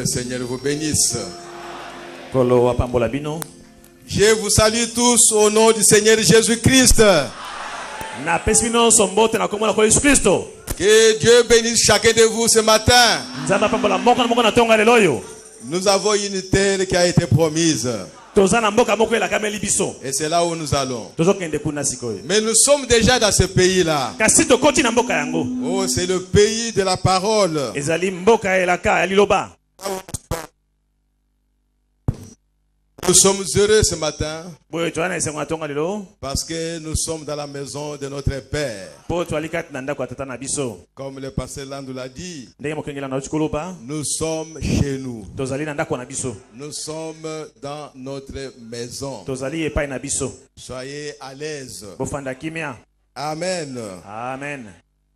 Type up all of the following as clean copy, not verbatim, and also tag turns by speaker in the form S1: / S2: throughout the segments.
S1: Seigneur vous bénisse.
S2: Je vous salue tous au nom du Seigneur Jésus-Christ. Que Dieu bénisse chacun de vous ce matin. Nous avons une terre qui a été promise. Et c'est là où nous allons. Mais nous sommes déjà dans ce pays-là. Oh, c'est le pays de la parole. Nous sommes heureux ce matin parce que nous sommes dans la maison de notre Père. Comme le pasteur Landou l'a dit, nous sommes chez nous. Nous sommes dans notre maison. Soyez à l'aise. Amen.
S3: Amen.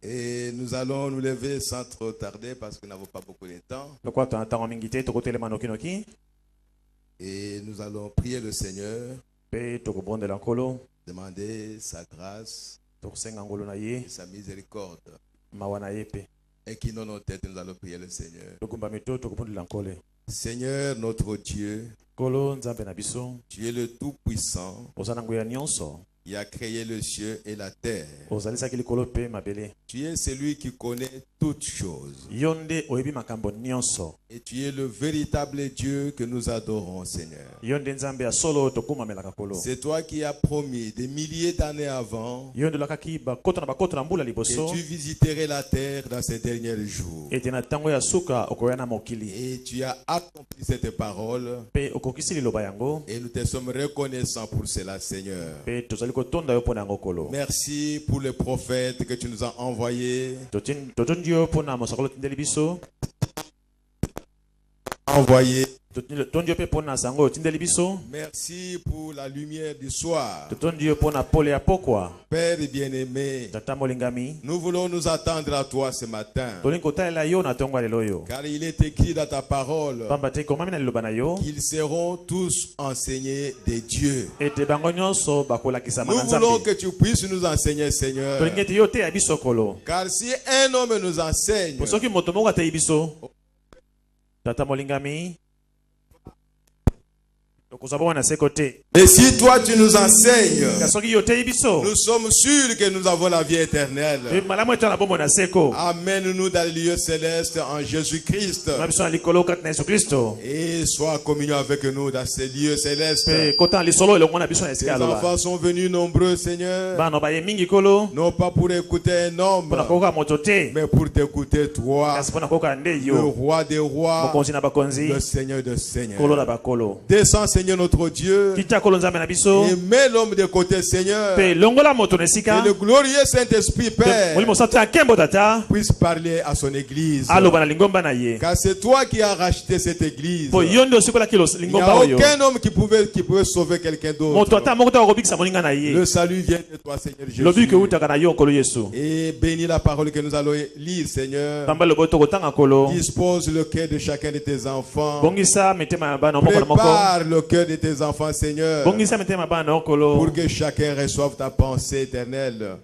S2: Et nous allons nous lever sans trop tarder parce que nous n'avons pas beaucoup de temps. Et nous allons prier le Seigneur, demander sa grâce, sa miséricorde. Et qui dans nos têtes, nous allons prier le Seigneur. Seigneur notre Dieu, tu es le Tout-Puissant. Il a créé le ciel et la terre. Tu es celui qui connaît toutes choses. Et tu es le véritable Dieu que nous adorons, Seigneur. C'est toi qui as promis des milliers d'années avant que tu visiterais la terre dans ces derniers jours. Et tu as accompli cette parole. Et nous te sommes reconnaissants pour cela, Seigneur. Merci pour les prophètes que tu nous as envoyés. Merci pour la lumière du soir. Père bien-aimé, nous voulons nous attendre à toi ce matin. Car il est écrit dans ta parole qu'ils seront tous enseignés de Dieu. Nous voulons que tu puisses nous enseigner, Seigneur. Car si un homme nous enseigne, et si toi tu nous enseignes, nous sommes sûrs que nous avons la vie éternelle. Amène-nous dans les lieux célestes en Jésus-Christ. Et sois en communion avec nous dans ces lieux célestes. Tes enfants sont venus nombreux, Seigneur. Non pas pour écouter un homme, mais pour t'écouter toi, le roi des rois, le Seigneur des seigneurs. Descends, Seigneur notre Dieu, et mets l'homme de côté, Seigneur, et le glorieux Saint-Esprit, Père, puisse parler à son église. Car c'est toi qui as racheté cette église. Il n'y a aucun homme qui pouvait sauver quelqu'un d'autre. Le salut vient de toi, Seigneur Jésus. Et bénis la parole que nous allons lire, Seigneur. Dispose le cœur de chacun de tes enfants. Prépare le cœur de tes enfants, Seigneur, pour que chacun reçoive ta pensée éternelle,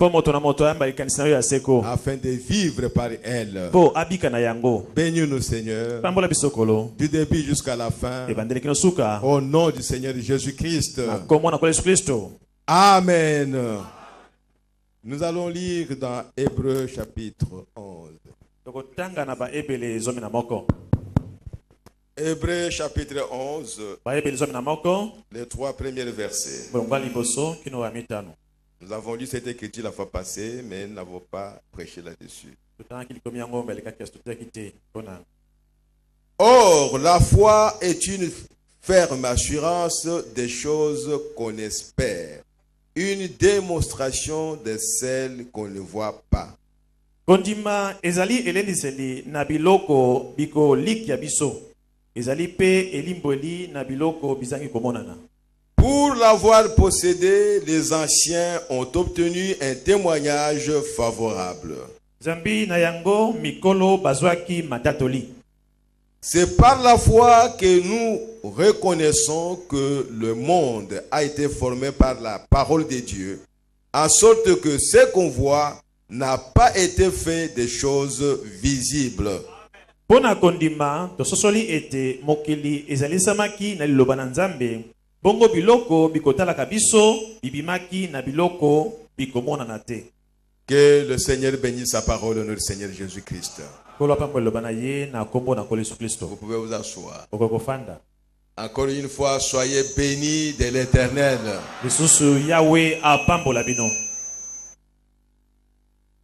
S2: afin de vivre par elle. Bénis-nous, Seigneur, du début jusqu'à la fin, au nom du Seigneur Jésus-Christ. Amen. Nous allons lire dans Hébreux chapitre 11. Hébreux chapitre 11, les 3 premiers versets. Nous avons lu cette écriture la fois passée, mais nous n'avons pas prêché là-dessus. Or, la foi est une ferme assurance des choses qu'on espère, une démonstration de celles qu'on ne voit pas.
S3: Kondima ezali elendiseli na biloko biko lik ya biso. Ezali pe elimboli na biloko bizangi komonana.
S2: Pour l'avoir possédé, les anciens ont obtenu un témoignage favorable.
S3: Zambi na yango mikolo bazwaki matatoli.
S2: C'est par la foi que nous reconnaissons que le monde a été formé par la parole de Dieu, en sorte que ce qu'on voit n'a pas été fait des choses visibles.
S3: Pona kondima tososoli ete mokili ezali samaki na liloba na Nzambe. Bongo biloko bikotalaka biso bibimaki na biloko bikomona te.
S2: Que le Seigneur bénisse sa parole au nom du Seigneur Jésus-Christ.
S3: Vous
S2: pouvez vous asseoir. Encore une fois, soyez bénis de l'Éternel.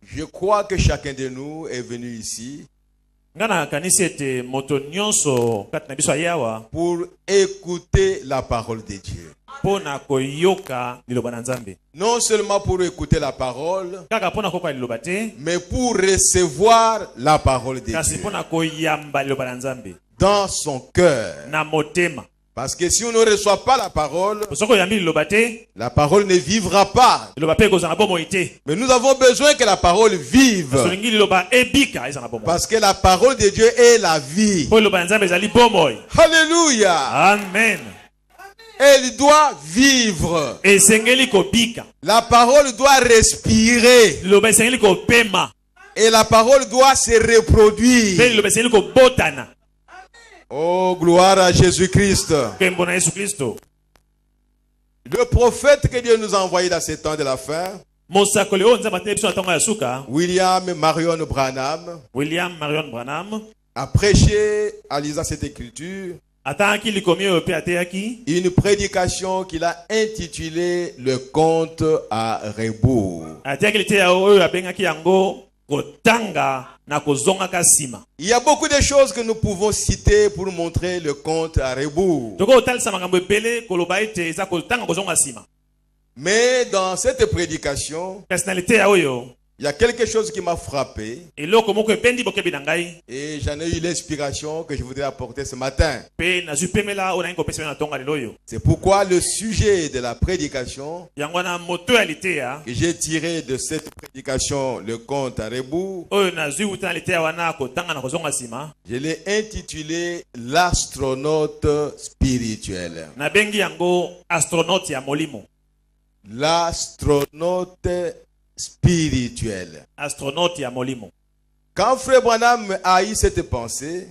S2: Je crois que chacun de nous est venu ici pour écouter la parole de Dieu. Non seulement pour écouter la parole, mais pour recevoir la parole de Dieu dans son cœur. Parce que si on ne reçoit pas la parole ne vivra pas. Mais nous avons besoin que la parole vive. Parce que la parole de Dieu est la vie. Alléluia.
S3: Amen.
S2: Elle doit vivre. La parole doit respirer. Et la parole doit se reproduire. Oh, gloire à Jésus-Christ. Le prophète que Dieu nous a envoyé dans ces temps de la fin, William Marion Branham, a prêché à lisant cette écriture une prédication qu'il a intitulée Le conte à rebours. Il y a beaucoup de choses que nous pouvons citer pour montrer le conte à rebours. Mais dans cette prédication, il y a quelque chose qui m'a frappé et j'en ai eu l'inspiration que je voudrais apporter ce matin. C'est pourquoi le sujet de la prédication que j'ai tiré de cette prédication, le conte à rebours, je l'ai intitulé l'astronaute spirituel. L'astronaute spirituel.
S3: Astronaute ya molimo.
S2: Quand Frère Branham a eu cette pensée,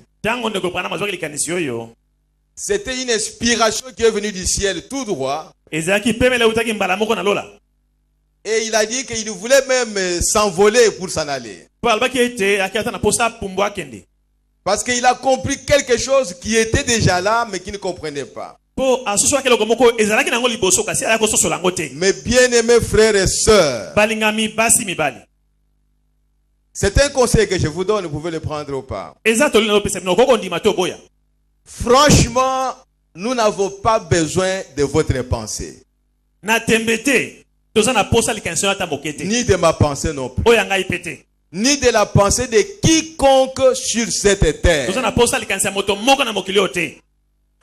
S2: c'était une inspiration qui est venue du ciel tout droit. Et il a dit qu'il voulait même s'envoler pour s'en aller. Parce qu'il a compris quelque chose qui était déjà là mais qu'il ne comprenait pas. Mes bien-aimés frères et sœurs, c'est un conseil que je vous donne, vous pouvez le prendre ou pas. Franchement, nous n'avons pas besoin de votre pensée. Ni de ma pensée non plus. Ni de la pensée de quiconque sur cette terre.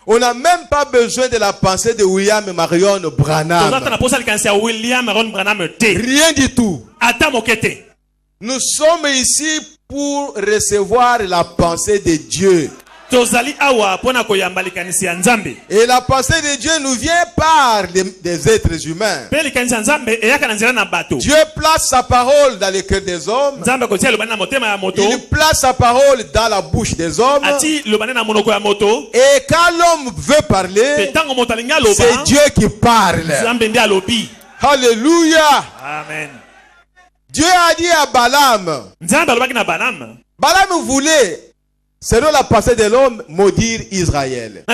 S2: On n'a même pas besoin de la pensée de William Marion Branham. Rien du tout. Nous sommes ici pour recevoir la pensée de Dieu. Et la pensée de Dieu nous vient par des êtres humains. Dieu place sa parole dans le cœur des hommes. Il place sa parole dans la bouche des hommes. Et quand l'homme veut parler, c'est Dieu qui parle. Alléluia.
S3: Amen.
S2: Dieu a dit à Balaam, Balaam voulait, selon la pensée de l'homme, maudire Israël.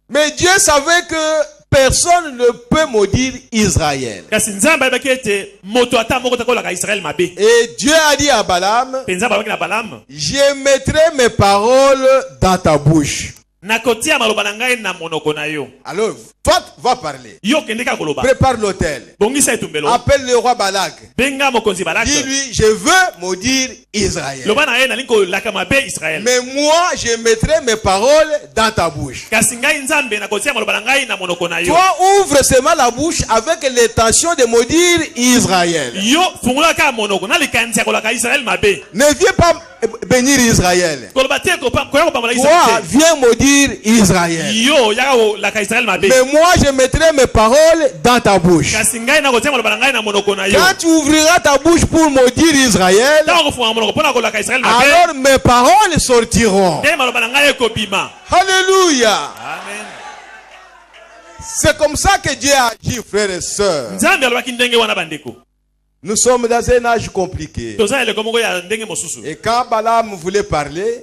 S2: Mais Dieu savait que personne ne peut maudire Israël. Et Dieu a dit à Balaam, je mettrai mes paroles dans ta bouche. Alors, va parler. Prépare l'autel. Appelle le roi Balak. Dis-lui, je veux maudire Israël. Mais moi, je mettrai mes paroles dans ta bouche. Toi, ouvre seulement la bouche avec l'intention de maudire Israël. Ne viens pas bénir Israël. Toi, viens maudire Israël. Mais moi, je mettrai mes paroles dans ta bouche. Quand tu ouvriras ta bouche pour maudire Israël, alors mes paroles sortiront. Alléluia. Amen. C'est comme ça que Dieu a agi, frères et sœurs. Nous sommes dans un âge compliqué. Et quand Balaam voulait parler,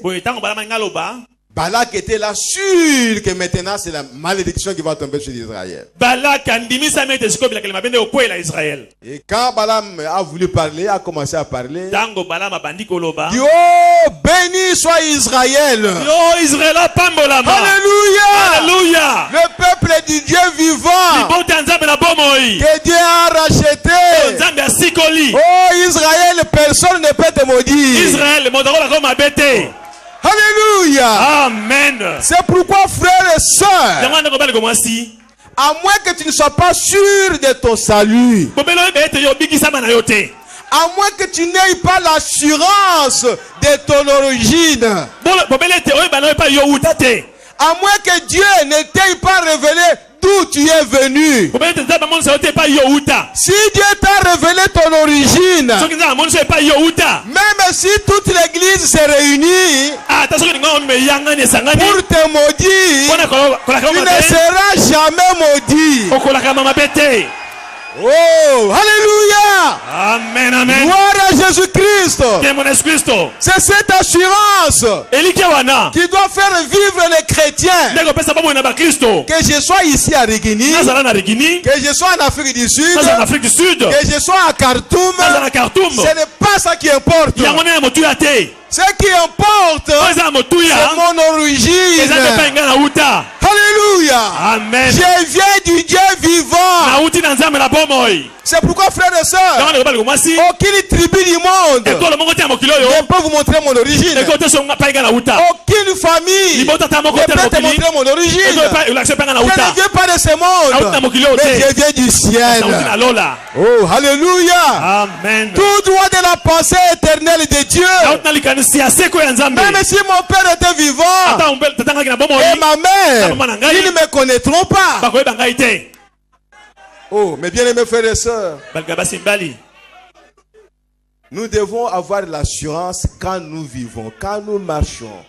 S2: Balak était là sûr que maintenant c'est la malédiction qui va tomber sur Israël. Et quand Balaam a voulu parler, a commencé à parler, dit, oh, béni soit Israël. Alléluia. Le peuple du Dieu vivant que Dieu a racheté. Oh Israël, personne ne peut te maudire. Alléluia. Amen. C'est pourquoi, frères et sœurs, à moins que tu ne sois pas sûr de ton salut, à moins que tu n'aies pas l'assurance de ton origine, à moins que Dieu ne t'ait pas révélé d'où tu es venu. Si Dieu t'a révélé ton origine, même si toute l'église se réunit pour te maudire, tu ne seras jamais maudit. Oh, alléluia. Amen, amen. Gloire à Jésus-Christ. C'est cette assurance qui doit faire vivre les chrétiens. Que je sois ici à Rigini, que je sois en Afrique du Sud, que je sois à Khartoum, ce n'est pas ça qui importe. Ce qui importe, c'est mon origine. Alléluia. Amen. Je viens du Dieu vivant. C'est pourquoi, frères et sœurs, aucune tribu du monde ne peut vous montrer mon origine. Aucune famille ne peut te montrer mon origine. Je ne viens pas de ce monde, mais je viens du ciel. Oh, alléluia. Amen. Tout droit de la pensée éternelle de Dieu. Même si mon père était vivant et ma mère, ils ne me connaîtront pas. Oh, mes bien-aimés frères et sœurs, nous devons avoir l'assurance quand nous vivons, quand nous marchons.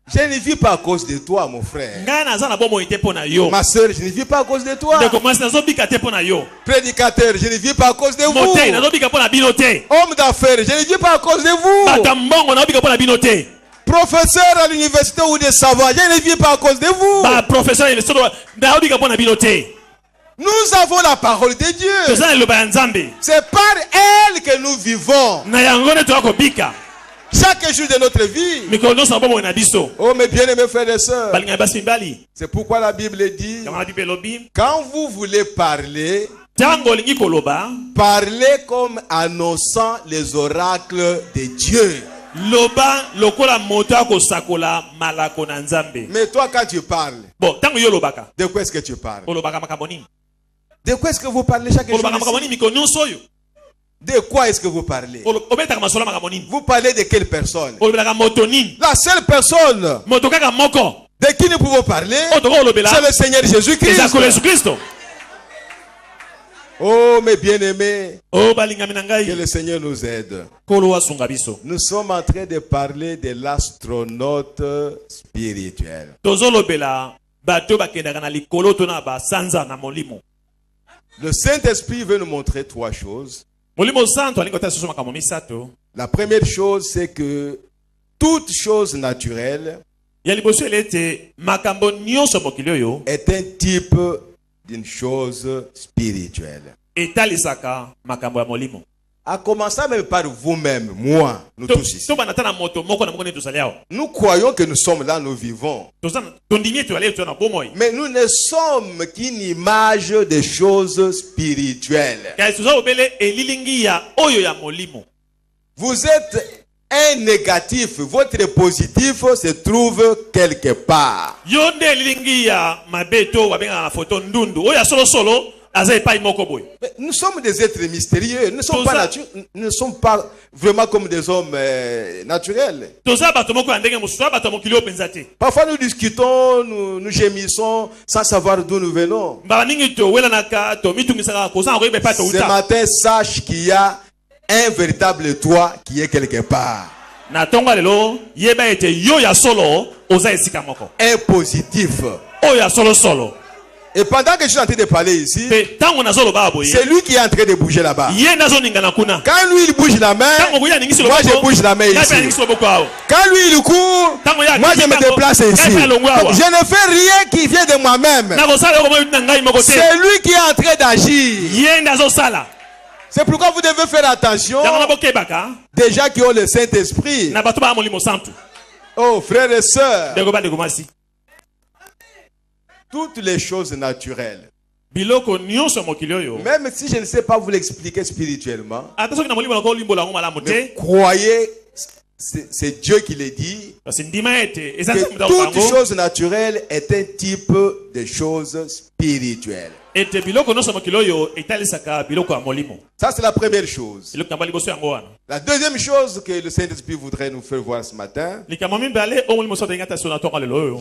S2: Je ne vis pas à cause de toi, mon frère. Ma soeur, je ne vis pas à cause de toi. Prédicateur, je ne vis pas à cause de vous. Homme d'affaires, je ne vis pas à cause de vous. Professeur à l'université ou de savoir, je ne vis pas à cause de vous. Nous avons la parole de Dieu. C'est par elle que nous vivons. Chaque jour de notre vie. Oh mes bien-aimés frères et sœurs, c'est pourquoi la Bible dit, quand vous voulez parler, parlez comme annonçant les oracles de Dieu. Mais toi quand tu parles, de quoi est-ce que tu parles? De quoi est-ce que vous parlez chaque jour? De quoi est-ce que vous parlez? Vous parlez de quelle personne? La seule personne de qui nous pouvons parler, c'est le Seigneur Jésus-Christ. Oh mes bien-aimés, que le Seigneur nous aide. Nous sommes en train de parler de l'astronaute spirituel. Le Saint-Esprit veut nous montrer trois choses. La première chose, c'est que toute chose naturelle est un type d'une chose spirituelle. À commencer même par vous-même, moi, nous tous ici. Nous croyons que nous sommes là, nous vivons. Mais nous ne sommes qu'une image des choses spirituelles. Vous êtes un négatif, votre positif se trouve quelque part.
S1: Nous sommes des êtres mystérieux. Nous ne sommes pas vraiment comme des hommes naturels. Parfois nous discutons, nous gémissons sans savoir d'où nous venons. Ce matin, sache qu'il y a un véritable toi qui est quelque part. Un positif. Et pendant que je suis en train de parler ici, c'est lui qui est en train de bouger là-bas. Quand lui il bouge la main, moi je bouge la main ici. Quand lui il court, moi je me déplace ici. Je ne fais rien qui vient de moi-même. C'est lui qui est en train d'agir. C'est pourquoi vous devez faire attention des gens qui ont le Saint-Esprit. Oh frères et sœurs, toutes les choses naturelles, même si je ne sais pas vous l'expliquer spirituellement, mais croyez, c'est Dieu qui le dit, que toute chose naturelle est un type de choses spirituelles. Ça c'est la première chose. La deuxième chose que le Saint-Esprit voudrait nous faire voir ce matin, je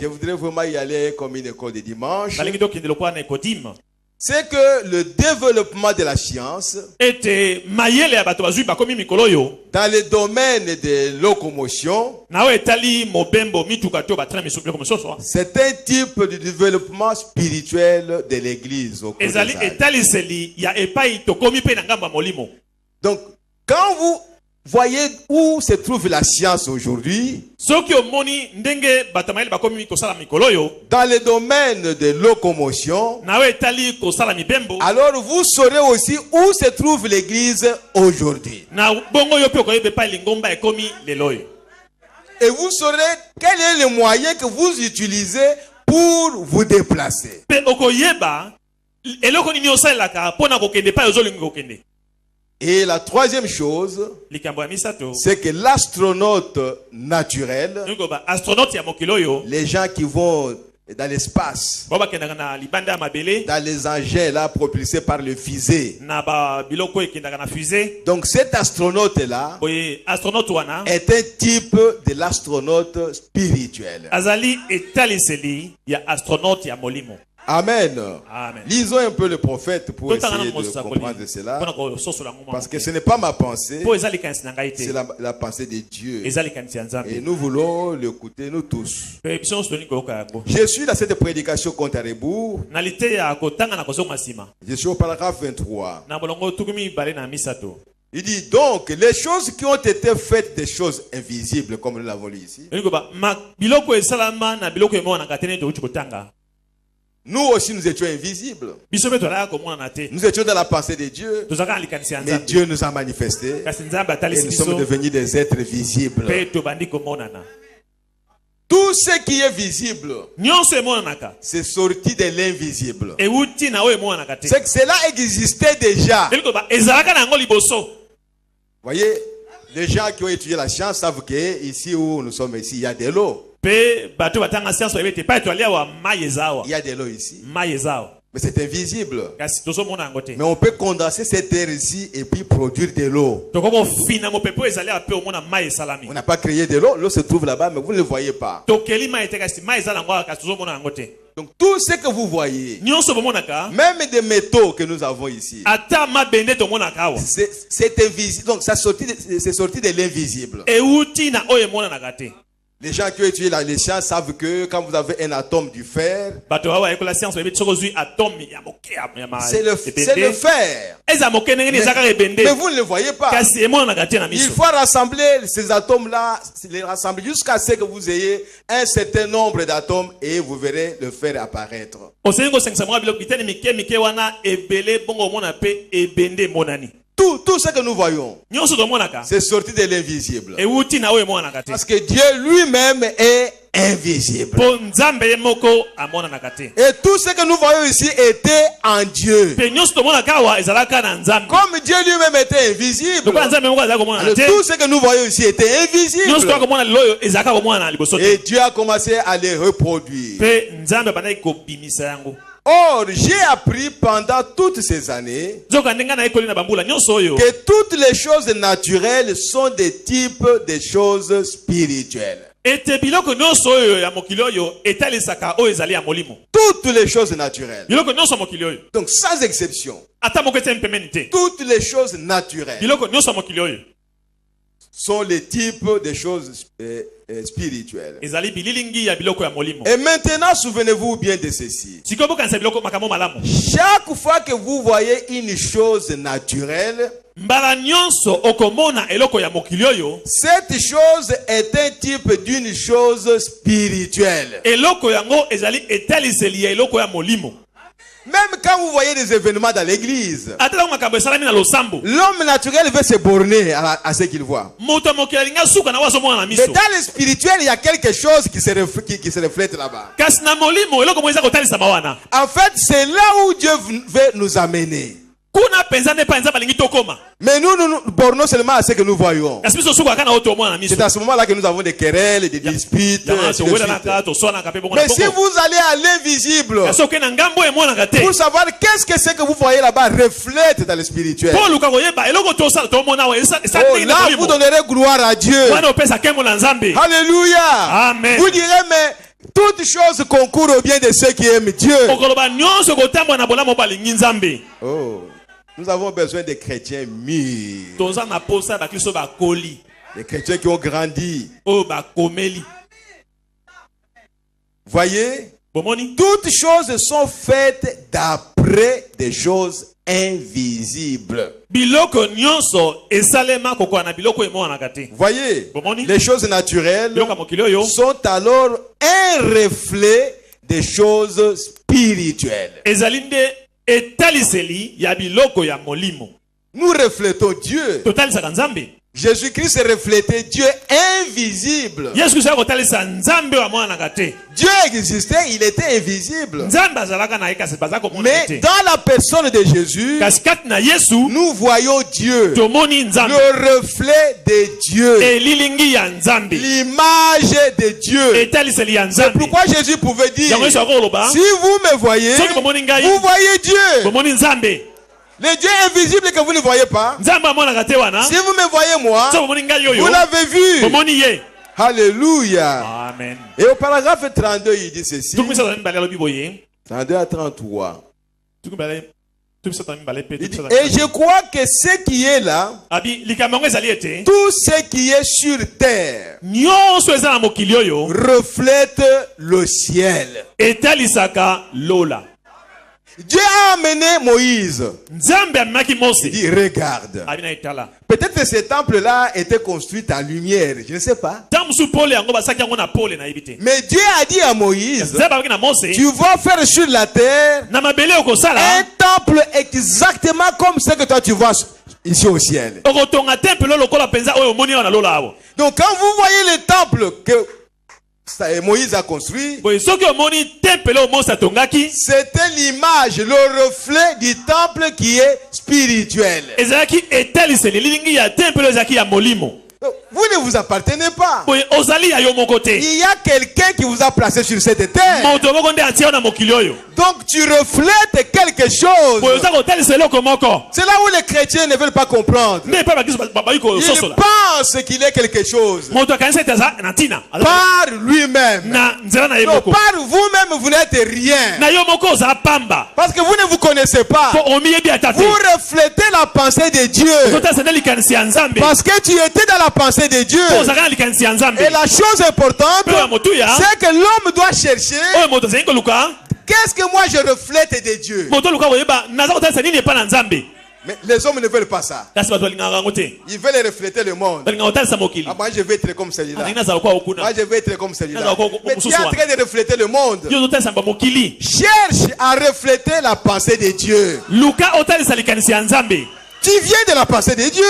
S1: voudrais vraiment y aller comme une école de dimanche, c'est que le développement de la science dans le domaine de locomotion, c'est un type de développement spirituel de l'Église. Donc, quand vous voyez où se trouve la science aujourd'hui, dans le domaine de locomotion, alors vous saurez aussi où se trouve l'Église aujourd'hui. Et vous saurez quel est le moyen que vous utilisez pour vous déplacer. Et la troisième chose, c'est que l'astronaute naturel, les gens qui vont dans l'espace, dans les engins là propulsés par le fusée. Donc cet astronaute-là est un type de l'astronaute spirituel. Amen. Amen. Lisons un peu le prophète pour essayer de comprendre cela. Parce que ce n'est pas ma pensée, c'est la pensée de Dieu. Et nous voulons l'écouter, nous tous. Je suis dans cette prédication contre à rebours. Je suis au paragraphe 23. Il dit donc, les choses qui ont été faites, des choses invisibles, comme nous l'avons lu ici. Nous aussi, nous étions invisibles. Nous étions dans la pensée de Dieu. Mais Dieu nous a manifestés. Et nous sommes devenus des êtres visibles. Tout ce qui est visible, c'est sorti de l'invisible. C'est que cela existait déjà. Voyez, les gens qui ont étudié la science savent que ici où nous sommes ici, il y a de l'eau. Il y a de l'eau ici. Mais c'est invisible. Mais on peut condenser cette terre ici et puis produire de l'eau. On n'a pas créé de l'eau. L'eau se trouve là-bas, mais vous ne le voyez pas. Donc tout ce que vous voyez, même des métaux que nous avons ici, c'est invisible. Donc c'est sorti de l'invisible. Les gens qui ont étudié les sciences savent que quand vous avez un atome du fer, c'est le fer. Mais vous ne le voyez pas. Il faut rassembler ces atomes-là, les rassembler jusqu'à ce que vous ayez un certain nombre d'atomes et vous verrez le fer apparaître. Tout ce que nous voyons, c'est sorti de l'invisible. Parce que Dieu lui-même est invisible. Et tout ce que nous voyons ici était en Dieu. Comme Dieu lui-même était invisible, tout ce que nous voyons ici était invisible. Et Dieu a commencé à les reproduire. Or, j'ai appris pendant toutes ces années que toutes les choses naturelles sont des types de choses spirituelles. Toutes les choses naturelles. Donc, sans exception. Toutes les choses naturelles sont les types de choses spirituelles. Et maintenant, souvenez-vous bien de ceci. Chaque fois que vous voyez une chose naturelle, cette chose est un type d'une chose spirituelle. Même quand vous voyez des événements dans l'église, l'homme naturel veut se borner à ce qu'il voit. Mais dans le spirituel, il y a quelque chose qui se reflète là-bas. En fait, c'est là où Dieu veut nous amener. Mais nous bornons seulement à ce que nous voyons. C'est à ce moment-là que nous avons des querelles, des disputes. Mais si vous allez à l'invisible, pour savoir qu'est-ce que c'est que vous voyez là-bas reflète dans le spirituel. Oh, là, vous donnerez gloire à Dieu. Alléluia. Amen. Vous direz, mais toutes choses concourent au bien de ceux qui aiment Dieu. Oh. Nous avons besoin de chrétiens mûrs. Des chrétiens qui ont grandi. Voyez, toutes choses sont faites d'après des choses invisibles. Voyez, les choses naturelles sont alors un reflet des choses spirituelles. Nous reflétons Dieu. Jésus-Christ reflétait Dieu invisible. Dieu existait, il était invisible. Mais dans la personne de Jésus, nous voyons Dieu, le reflet de Dieu, l'image de Dieu. C'est pourquoi Jésus pouvait dire, si vous me voyez, vous voyez Dieu. Le Dieu invisible que vous ne voyez pas. Si vous me voyez moi, vous l'avez vu. Alléluia. Amen. Et au paragraphe 32, il dit ceci. 32 à 33. Il dit, et je crois que ce qui est là, tout ce qui est sur terre, reflète le ciel. Dieu a amené Moïse. Il dit, regarde. Peut-être que ce temple-là était construit en lumière. Je ne sais pas. Mais Dieu a dit à Moïse, tu vas faire sur la terre un temple exactement comme ce que toi tu vois ici au ciel. Donc quand vous voyez le temple que Moïse a construit, c'était l'image, le reflet du temple qui est spirituel. Vous ne vous appartenez pas. Il y a quelqu'un qui vous a placé sur cette terre. Donc tu reflètes quelque chose. C'est là où les chrétiens ne veulent pas comprendre. Ils pensent qu'il est quelque chose. Par lui-même. Non, par vous-même, vous n'êtes rien. Parce que vous ne vous connaissez pas. Vous reflétez la pensée de Dieu. Parce que tu étais dans la pensée de Dieu. Et la chose importante, c'est que l'homme doit chercher, qu'est-ce que moi je reflète de Dieu. Mais les hommes ne veulent pas ça. Ils veulent refléter le monde. Moi je veux être comme celui-là. Moi je veux être comme celui-là. Mais tu es en train de refléter le monde. Cherche à refléter la pensée de Dieu. Tu viens de la pensée de Dieu.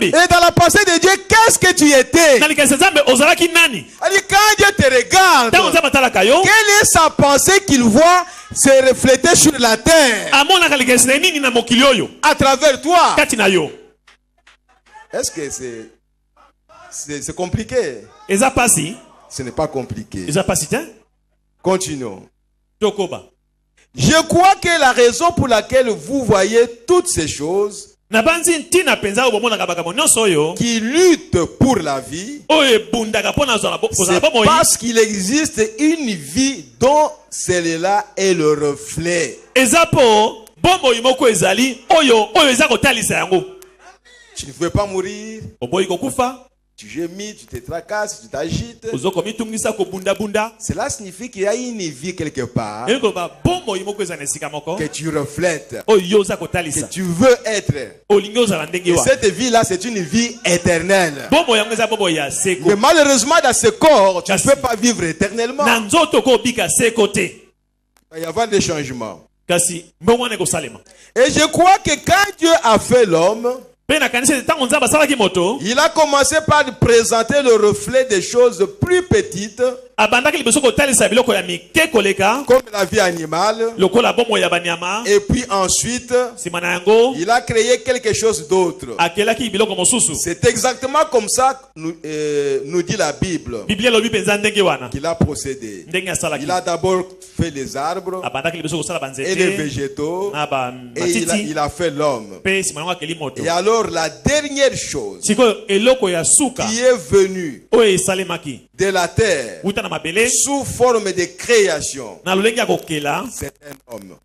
S1: Et dans la pensée de Dieu, qu'est-ce que tu étais? Quand Dieu te regarde, quelle est sa pensée qu'il voit se refléter sur la terre à travers toi? Est-ce que c'est compliqué? Ce n'est pas compliqué. Continuons. Je crois que la raison pour laquelle vous voyez toutes ces choses qui luttent pour la vie, c'est parce qu'il existe une vie dont celle-là est le reflet. Tu ne veux pas mourir. Tu gémis, tu te tracasses, tu t'agites. Cela signifie qu'il y a une vie quelque part que tu reflètes, que tu veux être. Et cette vie-là, c'est une vie éternelle. Mais malheureusement, dans ce corps, tu ne peux pas vivre éternellement. Il va y avoir des changements. Et je crois que quand Dieu a fait l'homme, il a commencé par présenter le reflet des choses plus petites, comme la vie animale. Et puis ensuite, il a créé quelque chose d'autre. C'est exactement comme ça nous dit la Bible qu'il a procédé. Il a d'abord fait les arbres et les végétaux, et il a fait l'homme. Et alors la dernière chose qui est venue de la terre sous forme de création, c'est un homme.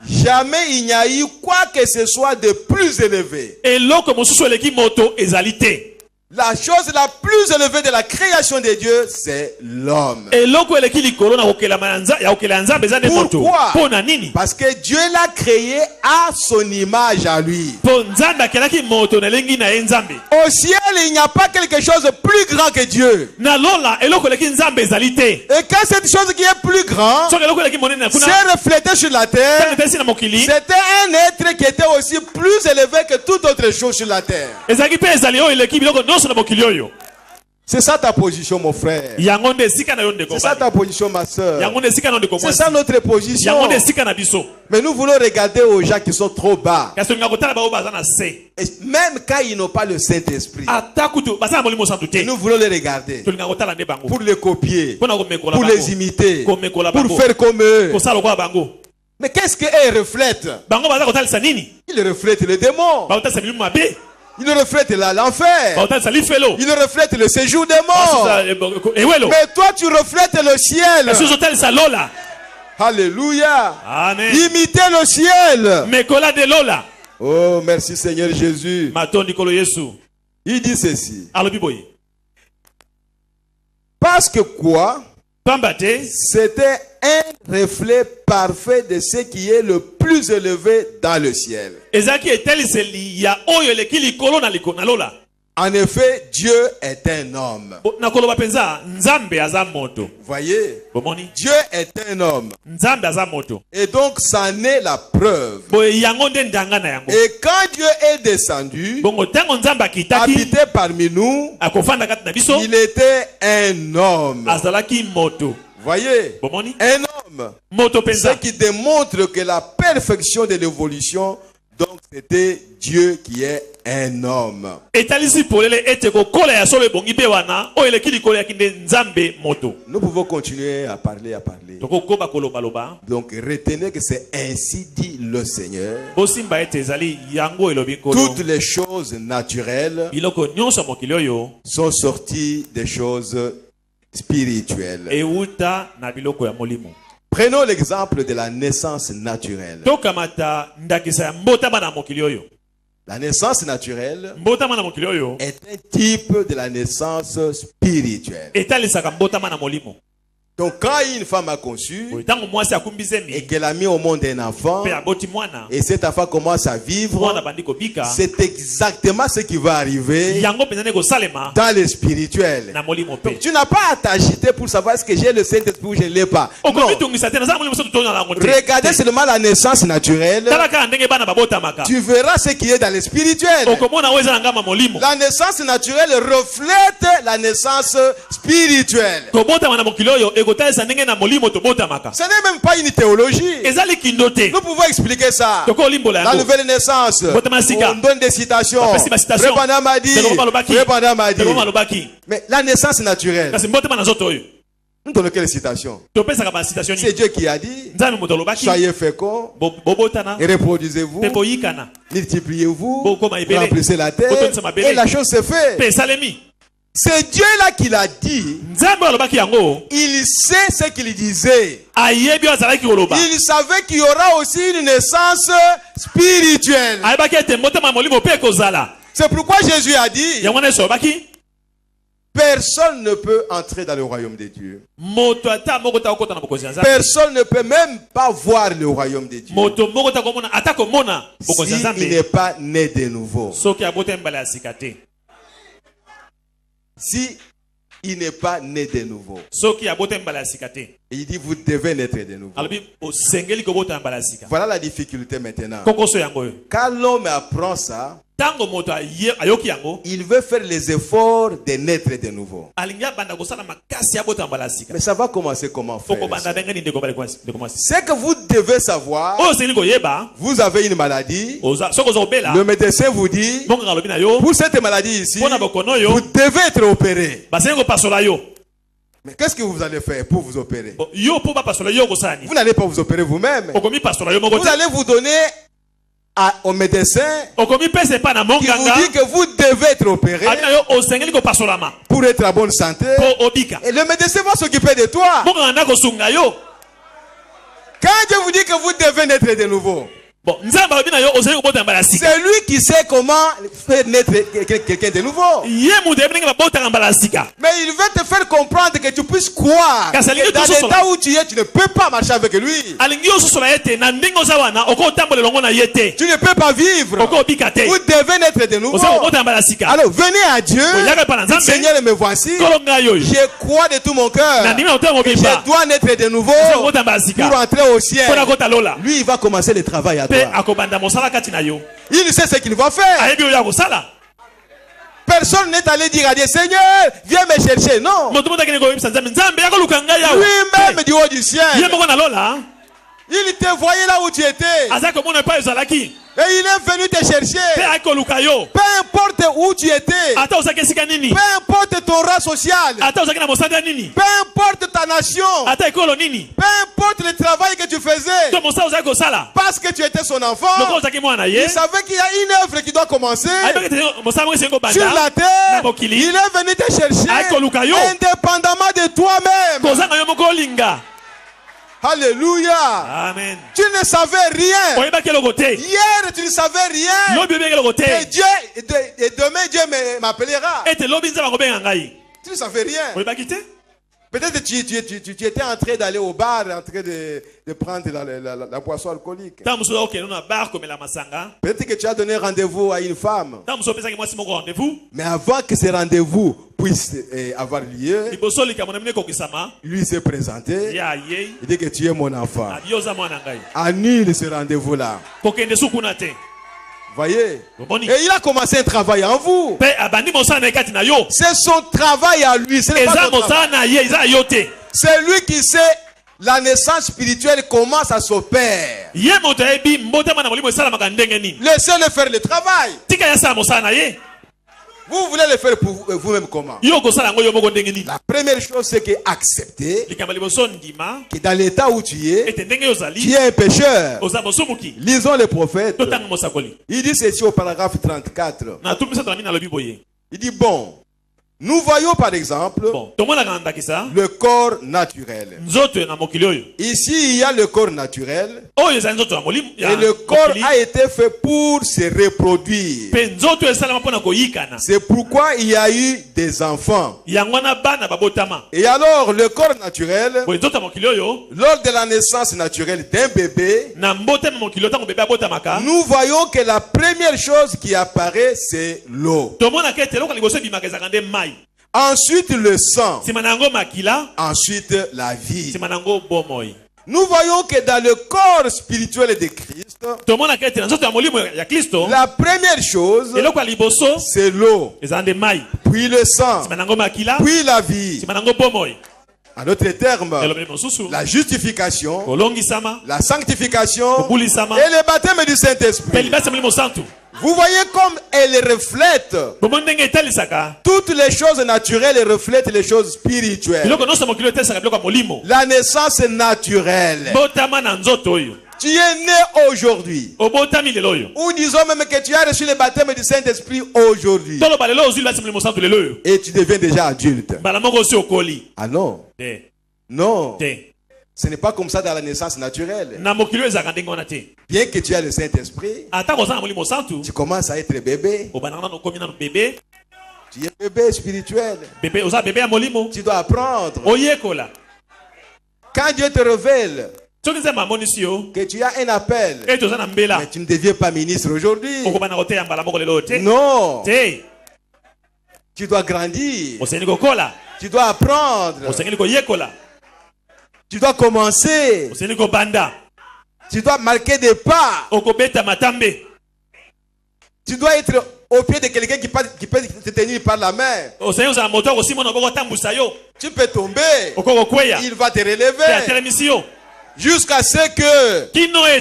S1: Jamais il n'y a eu quoi que ce soit de plus élevé. La chose la plus élevée de la création de Dieu, c'est l'homme. Pourquoi? Parce que Dieu l'a créé à son image à lui. Au ciel, il n'y a pas quelque chose de plus grand que Dieu. Et quand cette chose qui est plus grande s'est reflétée sur la terre, c'était un être qui était aussi plus élevé que toute autre chose sur la terre. C'est ça ta position, mon frère. C'est ça ta position, ma soeur. C'est ça notre position. Mais nous voulons regarder aux gens qui sont trop bas. Et même quand ils n'ont pas le Saint-Esprit, nous voulons les regarder pour les copier, pour les imiter, pour faire comme eux. Mais qu'est-ce qu'elles reflètent? Ils reflètent les démons. Il reflète l'enfer. Il reflète le séjour des morts. Mais toi, tu reflètes le ciel. Alléluia. Amen. Imitez le ciel. Oh, merci Seigneur Jésus. Il dit ceci. Parce que quoi? C'était un reflet parfait de ce qui est le plus élevé dans le ciel. En effet, Dieu est un homme. Voyez, Dieu est un homme. Et donc, ça en est la preuve. Et quand Dieu est descendu, habité parmi nous, il était un homme. Voyez, un homme. Ce qui démontre que la perfection de l'évolution, donc c'était Dieu qui est un homme. Nous pouvons continuer à parler. Donc retenez que c'est ainsi dit le Seigneur. Toutes les choses naturelles sont sorties des choses spirituelles. Prenons l'exemple de la naissance naturelle. La naissance naturelle est un type de la naissance spirituelle. Donc quand une femme a conçu et qu'elle a mis au monde un enfant, et cet enfant commence à vivre, c'est exactement ce qui va arriver dans le spirituel. Donc tu n'as pas à t'agiter pour savoir est-ce que j'ai le Saint-Esprit ou je ne l'ai pas. Non. Regardez seulement la naissance naturelle. Tu verras ce qui est dans le spirituel. La naissance naturelle reflète la naissance spirituelle. Ce n'est même pas une théologie. Nous pouvons expliquer ça. La nouvelle naissance, on donne des citations. Mais la naissance naturelle, Nous donnons quelle citation? C'est Dieu qui a dit, soyez féconds, et reproduisez-vous, multipliez-vous, remplissez la terre, et la chose se fait. C'est Dieu là qui l'a dit. Il sait ce qu'il disait. Il savait qu'il y aura aussi une naissance spirituelle. C'est pourquoi Jésus a dit, personne ne peut entrer dans le royaume de Dieu. Personne ne peut même pas voir le royaume de Dieu s'il n'est pas né de nouveau. Si il n'est pas né de nouveau. Il dit vous devez naître de nouveau. Voilà la difficulté maintenant. Quand l'homme apprend ça, il veut faire les efforts de naître de nouveau. Mais ça va commencer comment faire? C'est que vous devez savoir, vous avez une maladie, le médecin vous dit, pour cette maladie ici, vous devez être opéré. Mais qu'est-ce que vous allez faire pour vous opérer? Vous n'allez pas vous opérer vous-même. Vous allez vous donner au médecin qui vous dit que vous devez être opéré pour être en bonne santé. Et le médecin va s'occuper de toi. Quand Dieu vous dit que vous devez naître de nouveau, c'est lui qui sait comment faire naître quelqu'un de nouveau. Mais il veut te faire comprendre que tu puisses croire que dans l'état où tu es, tu ne peux pas marcher avec lui. Tu ne peux pas vivre. Vous devez naître de nouveau. Alors venez à Dieu. Seigneur, me voici. Je crois de tout mon cœur que je dois naître de nouveau pour entrer au ciel. Lui, il va commencer le travail à toi. Il sait ce qu'il va faire. Personne n'est allé dire à Dieu, Seigneur, viens me chercher. Non. Lui-même du haut du ciel, il te voyait là où tu étais. Et il est venu te chercher. Peu importe où tu étais. Peu importe ton rang social. Peu importe ta nation. Peu importe le travail que tu faisais. Parce que tu étais son enfant. Il savait qu'il y a une œuvre qui doit commencer sur la terre. Il est venu te chercher indépendamment de toi-même. Alléluia. Amen. Tu ne savais rien. Hier, tu ne savais rien. Et Dieu, et demain, Dieu m'appellera. Tu ne savais rien. Peut-être que tu étais en train d'aller au bar, en train de prendre la boisson alcoolique. Peut-être que tu as donné rendez-vous à une femme. Mais avant que ce rendez-vous puisse avoir lieu, lui s'est présenté. Il dit que tu es mon enfant. Annule ce rendez-vous-là. Voyez? Et il a commencé un travail en vous. C'est son travail à lui. C'est lui qui sait la naissance spirituelle comment ça s'opère. Laissez-le faire le travail. Vous voulez le faire pour vous-même comment? La première chose, c'est accepter que dans l'état où tu es un pécheur. Lisons les prophètes. Il dit ceci au paragraphe 34. Il dit bon, nous voyons par exemple le corps naturel. Ici, il y a le corps naturel. Et le corps a été fait pour se reproduire. C'est pourquoi il y a eu des enfants. Et alors, le corps naturel, lors de la naissance naturelle d'un bébé, nous voyons que la première chose qui apparaît, c'est l'eau. Ensuite le sang. Ensuite la vie. Nous voyons que dans le corps spirituel de Christ, la première chose, c'est l'eau, puis le sang, puis la vie. En d'autres termes, la justification, la sanctification et le baptême du Saint-Esprit. Vous voyez comme elle reflète. Toutes les choses naturelles reflètent les choses spirituelles. La naissance est naturelle. Tu es né aujourd'hui. Ou disons même que tu as reçu le baptême du Saint-Esprit aujourd'hui. Et tu deviens déjà adulte. Ah non. Non. Ce n'est pas comme ça dans la naissance naturelle. Bien que tu aies le Saint-Esprit, tu commences à être bébé. Tu es bébé spirituel. Tu dois apprendre. Quand Dieu te révèle que tu as un appel, mais tu ne deviens pas ministre aujourd'hui. Non. Tu dois grandir. Tu dois apprendre. Tu dois commencer. Tu dois marquer des pas. Tu dois être au pied de quelqu'un qui peut te tenir par la main. Tu peux tomber. Il va te relever. Jusqu'à ce que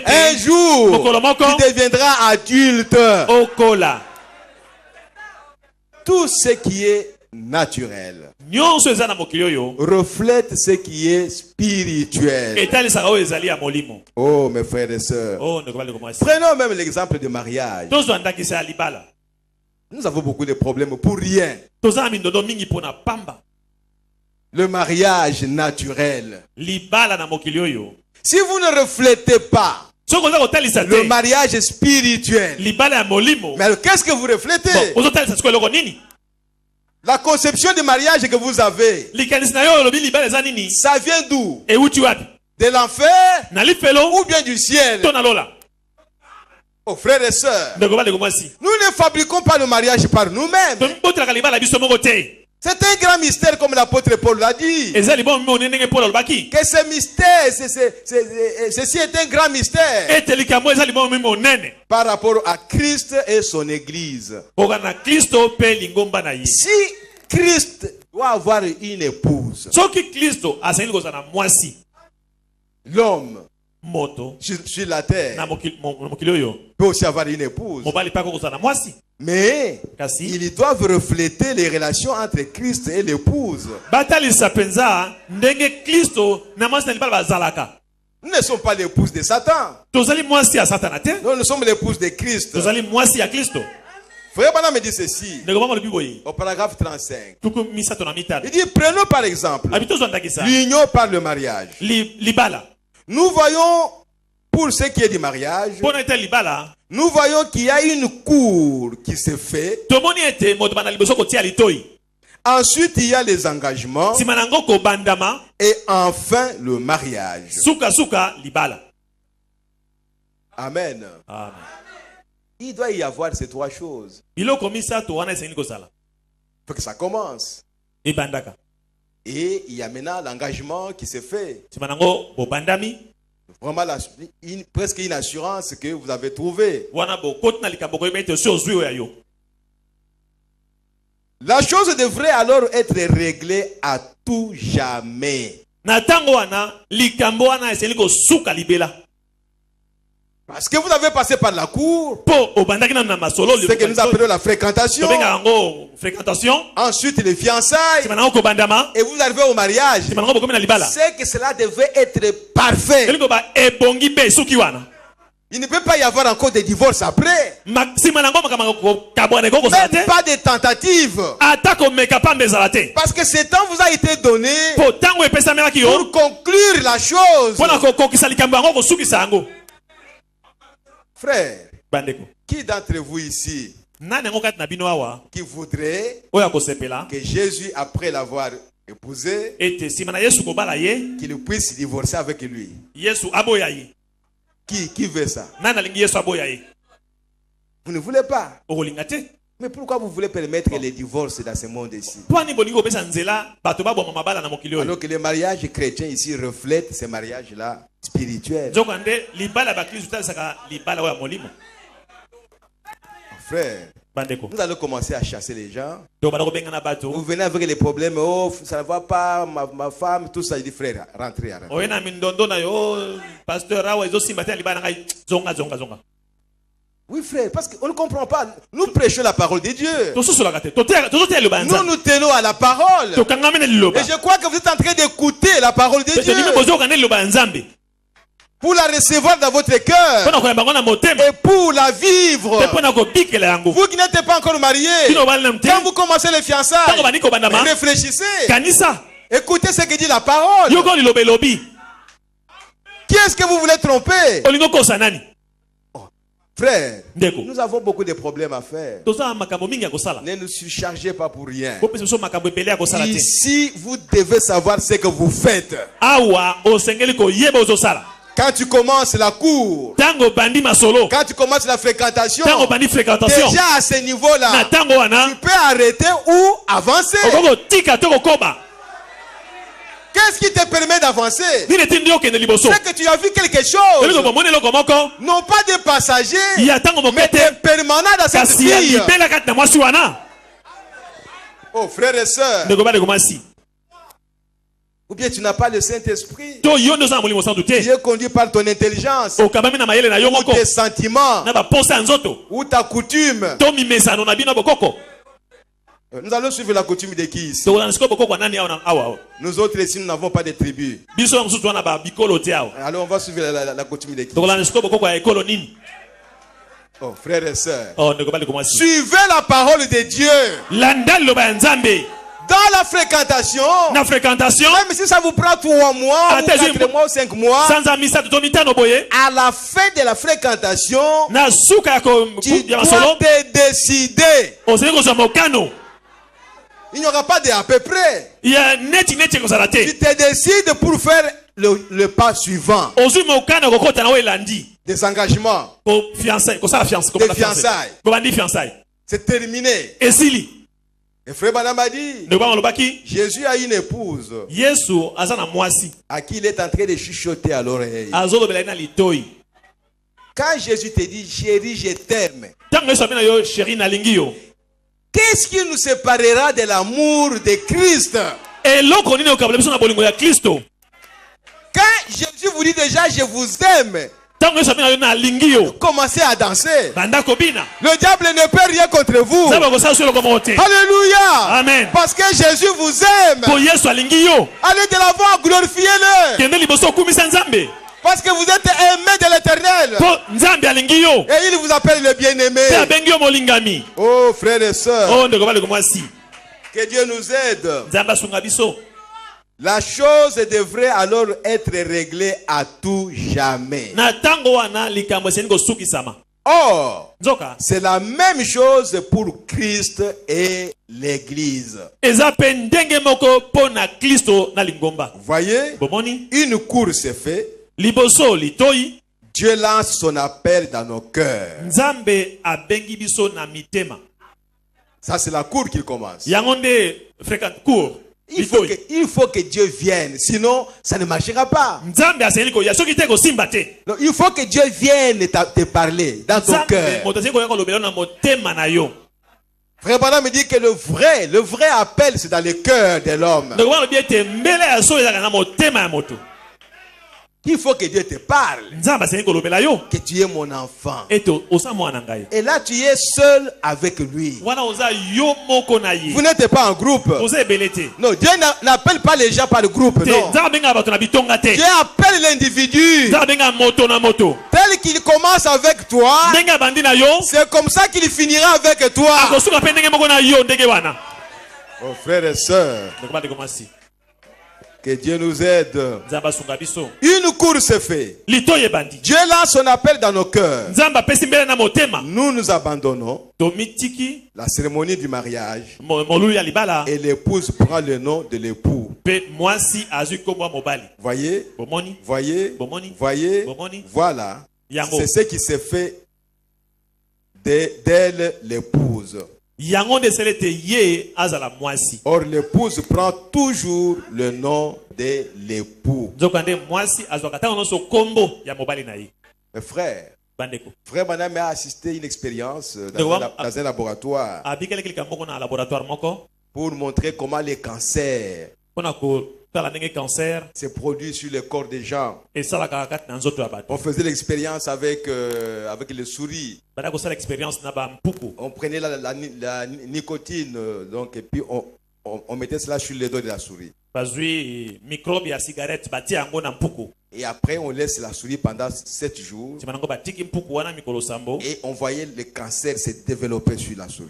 S1: un jour tu deviendras adulte. Tout ce qui est naturel reflète ce qui est spirituel. Oh mes frères et sœurs, prenons même l'exemple du mariage. Nous avons beaucoup de problèmes pour rien. Le mariage naturel, si vous ne reflétez pas le mariage spirituel, mais qu'est-ce que vous reflétez? La conception du mariage que vous avez, ça vient d'où? De l'enfer ou bien du ciel? Oh frères et sœurs, nous ne fabriquons pas le mariage par nous-mêmes. C'est un grand mystère comme l'apôtre Paul l'a dit. Que ce mystère, ceci est un grand mystère par rapport à Christ et son Église. Si Christ doit avoir une épouse, l'homme sur la terre peut aussi avoir une épouse. Mais ils doivent refléter les relations entre Christ et l'épouse. Nous ne sommes pas l'épouse de Satan. Nous sommes l'épouse de Christ. Frère Branham me dit ceci au paragraphe 35. Il dit, prenons par exemple l'union par le mariage. Nous voyons, pour ce qui est du mariage, nous voyons qu'il y a une cour qui se fait. Ensuite, il y a les engagements. Et enfin, le mariage. Amen. Il doit y avoir ces trois choses. Il faut que ça commence. Et il y a maintenant l'engagement qui se fait. Vraiment, presque une assurance que vous avez trouvée. La chose devrait alors être réglée à tout jamais. Parce que vous avez passé par la cour, c'est que nous appelons la fréquentation. Ensuite les fiançailles. Et vous arrivez au mariage. C'est que cela devait être parfait. Il ne peut pas y avoir encore des divorces après. Même pas de tentatives. Parce que ce temps vous a été donné pour conclure la chose. Frère, qui d'entre vous ici qui voudrait que Jésus, après l'avoir épousé, qu'il puisse divorcer avec lui? Qui veut ça? Vous ne voulez pas? Mais pourquoi vous voulez permettre les divorces dans ce monde ici? Alors que les mariages chrétiens ici reflètent ces mariages-là spirituels. Frère, nous allons commencer à chasser les gens. Vous venez avec les problèmes. Oh, ça ne va pas, ma femme, tout ça. Il dit, frère, rentrez. Oui, frère, parce qu'on ne comprend pas. Nous prêchons la parole de Dieu. Nous tenons à la parole. Et je crois que vous êtes en train d'écouter la parole de Dieu. Pour la recevoir dans votre cœur. Et pour la vivre. Vous qui n'êtes pas encore mariés. Quand vous commencez les fiançailles. Réfléchissez. Écoutez ce que dit la parole. Qui est-ce que vous voulez tromper? Frère, nous avons beaucoup de problèmes à faire. Ne nous surchargez pas pour rien. Ici, vous devez savoir ce que vous faites. Quand tu commences la cour, quand tu commences la fréquentation, déjà à ce niveau-là, tu peux arrêter ou avancer. Qu'est-ce qui te permet d'avancer? C'est que tu as vu quelque chose. Non pas des passagers, mais des permanents dans cette vie. Oh frères et sœurs. Ou bien tu n'as pas le Saint-Esprit. Tu es conduit par ton intelligence. Ou tes sentiments. Ou ta coutume. Nous allons suivre la coutume de qui ici? Nous autres ici, nous n'avons pas de tribu. Alors on va suivre la coutume de qui? Oh frères et sœurs, suivez la parole de Dieu. Dans la fréquentation, même si ça vous prend 3 mois, ou 4 mois, ou 5 mois, à la fin de la fréquentation, tu dois te décider. Il n'y aura pas de à peu près. Tu te décides pour faire le pas suivant. Des engagements. Des fiançailles. C'est terminé. Et frère Branham a dit, Jésus a une épouse à qui il est en train de chuchoter à l'oreille. Quand Jésus te dit, chérie, je t'aime, qu'est-ce qui nous séparera de l'amour de Christ? Quand Jésus vous dit déjà, je vous aime, commencez à danser. Le diable ne peut rien contre vous. Alléluia. Amen. Parce que Jésus vous aime. Allez de l'avant, glorifiez-le. Parce que vous êtes aimé de l'Éternel. Et il vous appelle le bien-aimé. Oh frères et sœurs, que Dieu nous aide. La chose devrait alors être réglée à tout jamais. Or, c'est la même chose pour Christ et l'Église. Voyez, une course est faite. Dieu lance son appel dans nos cœurs. Ça, c'est la cour qu'il commence. Il faut que Dieu vienne, sinon ça ne marchera pas. Donc, il faut que Dieu vienne te parler dans ton cœur. Frère Branham me dit que le vrai appel, c'est dans le cœur de l'homme. Il faut que Dieu te parle. Que tu es mon enfant. Et là tu es seul avec lui. Vous n'êtes pas en groupe. Non, Dieu n'appelle pas les gens par le groupe. Non. Dieu appelle l'individu. Tel qu'il commence avec toi, c'est comme ça qu'il finira avec toi. Oh frères et sœurs, que Dieu nous aide. Une course est faite. Dieu lance son appel dans nos cœurs. Nous abandonnons la cérémonie du mariage. Et l'épouse prend le nom de l'époux. Voyez, voilà. C'est ce qui s'est fait d'elle l'épouse. Or l'épouse prend toujours le nom de l'époux. Mes frères, frère Branham a assisté à une expérience dans un laboratoire pour montrer comment les cancers c'est produit sur le corps des gens. On faisait l'expérience avec les souris. On prenait la nicotine, donc, et puis on mettait cela sur les doigts de la souris. Et après, on laisse la souris pendant 7 jours. Et on voyait le cancer se développer sur la souris.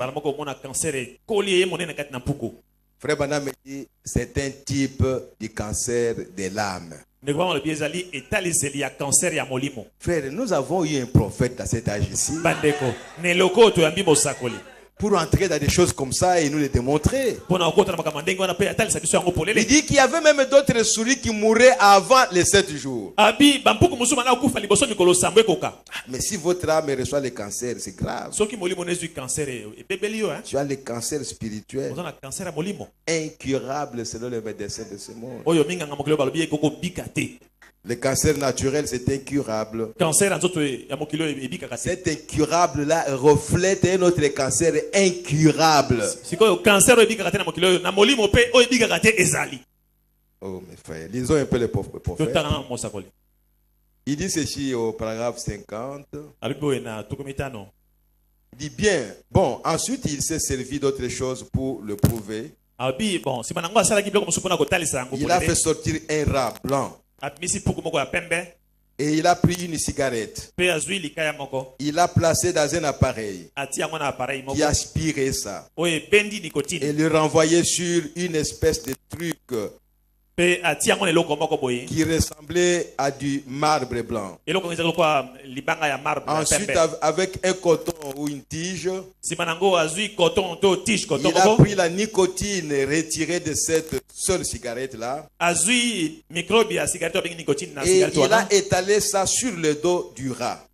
S1: Frère Banam dit, c'est un type de cancer de l'âme. Frère, nous avons eu un prophète à cet âge ici. Pour entrer dans des choses comme ça et nous les démontrer. Il dit qu'il y avait même d'autres souris qui mouraient avant les 7 jours. Mais si votre âme reçoit le cancer, c'est grave. Tu as le cancer spirituel incurable selon les médecins de ce monde. Le cancer naturel, c'est incurable. Cet incurable-là reflète un autre cancer incurable. Oh mes frères, lisons un peu le prophète. Il dit ceci au paragraphe 50. Il dit bien, bon, ensuite il s'est servi d'autres choses pour le prouver. Il a fait sortir un rat blanc. Et il a pris une cigarette. Il a placé dans un appareil qui aspirait ça. Et le renvoyait sur une espèce de truc qui ressemblait à du marbre blanc. Ensuite, avec un coton ou une tige, il a pris la nicotine retirée de cette seule cigarette-là. Et il a étalé ça sur le dos du rat.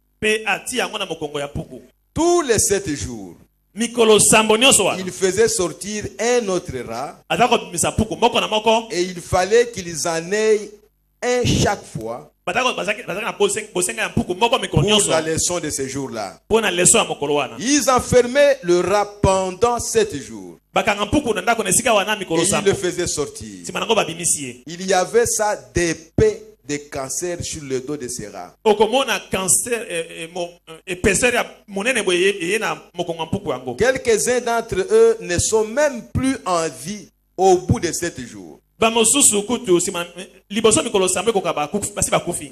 S1: Tous les 7 jours, il faisait sortir un autre rat. Et il fallait qu'ils en aient un chaque fois pour la leçon de ce jour-là. Ils enfermaient le rat pendant 7 jours. Et ils le faisaient sortir. Il y avait ça d'épais de cancer sur le dos de ces rats. Quelques-uns d'entre eux ne sont même plus en vie au bout de 7 jours.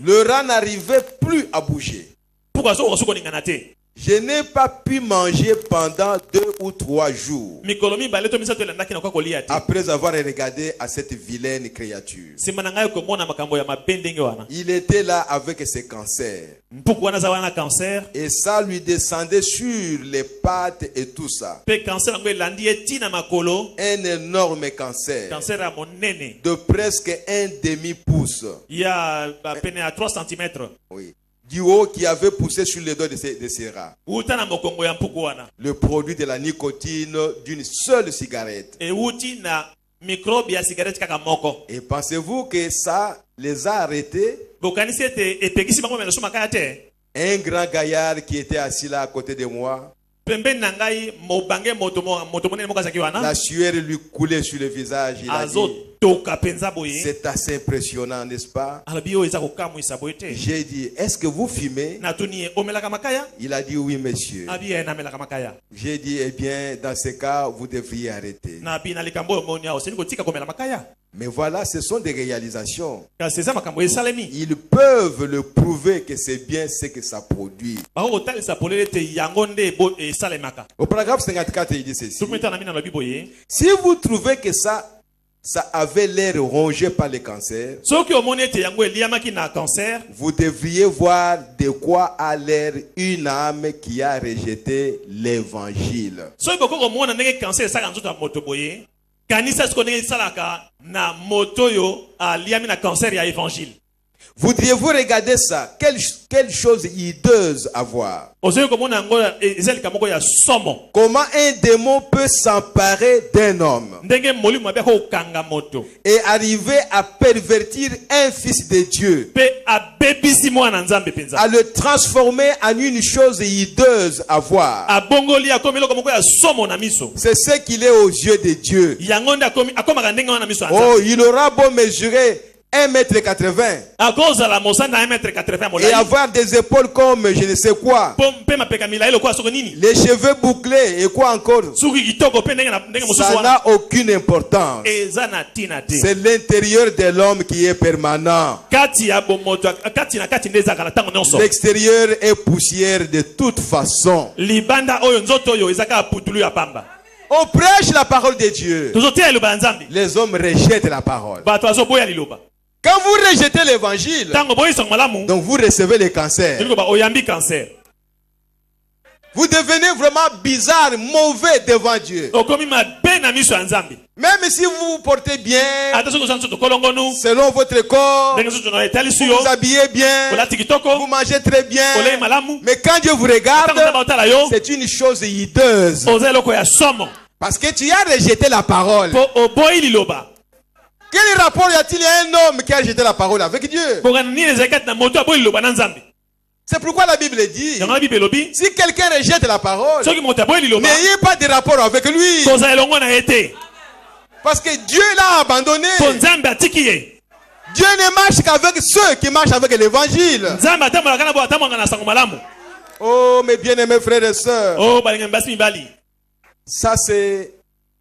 S1: Le rat n'arrivait plus à bouger. Je n'ai pas pu manger pendant 2 ou 3 jours après avoir regardé à cette vilaine créature. Il était là avec ses cancers. Et ça lui descendait sur les pattes et tout ça. Un énorme cancer de presque un demi-pouce. Oui. Du haut qui avait poussé sur les doigts de ces rats. Le produit de la nicotine d'une seule cigarette. Et pensez-vous que ça les a arrêtés? Un grand gaillard qui était assis là à côté de moi. La sueur lui coulait sur le visage. Il a dit, c'est assez impressionnant, n'est-ce pas? J'ai dit, est-ce que vous fumez? Il a dit, oui, monsieur. J'ai dit, eh bien, dans ce cas, vous devriez arrêter. Mais voilà, ce sont des réalisations. Ils peuvent le prouver que c'est bien ce que ça produit. Au paragraphe 54, il dit ceci. Si vous trouvez que ça avait l'air rongé par le cancer, vous devriez voir de quoi a l'air une âme qui a rejeté l'évangile. Voudriez-vous regarder ça? Quelle chose hideuse à voir. Comment un démon peut s'emparer d'un homme et arriver à pervertir un fils de Dieu, à le transformer en une chose hideuse à voir. C'est ce qu'il est aux yeux de Dieu. Oh, il aura beau mesurer 1,80 m et avoir des épaules comme je ne sais quoi, les cheveux bouclés et quoi encore, ça n'a aucune importance. C'est l'intérieur de l'homme qui est permanent. L'extérieur est poussière de toute façon. On prêche la parole de Dieu, les hommes rejettent la parole. Quand vous rejetez l'évangile, donc vous recevez le cancer. Vous devenez vraiment bizarre, mauvais devant Dieu. Même si vous vous portez bien, selon votre corps, vous vous habillez bien, vous mangez très bien, mais quand Dieu vous regarde, c'est une chose hideuse. Parce que tu as rejeté la parole. Quel rapport y a-t-il à un homme qui a rejeté la parole avec Dieu? C'est pourquoi la Bible dit, si quelqu'un rejette la parole, n'ayez pas de rapport avec lui. Parce que Dieu l'a abandonné. Dieu ne marche qu'avec ceux qui marchent avec l'évangile. Oh mes bien-aimés frères et sœurs, ça c'est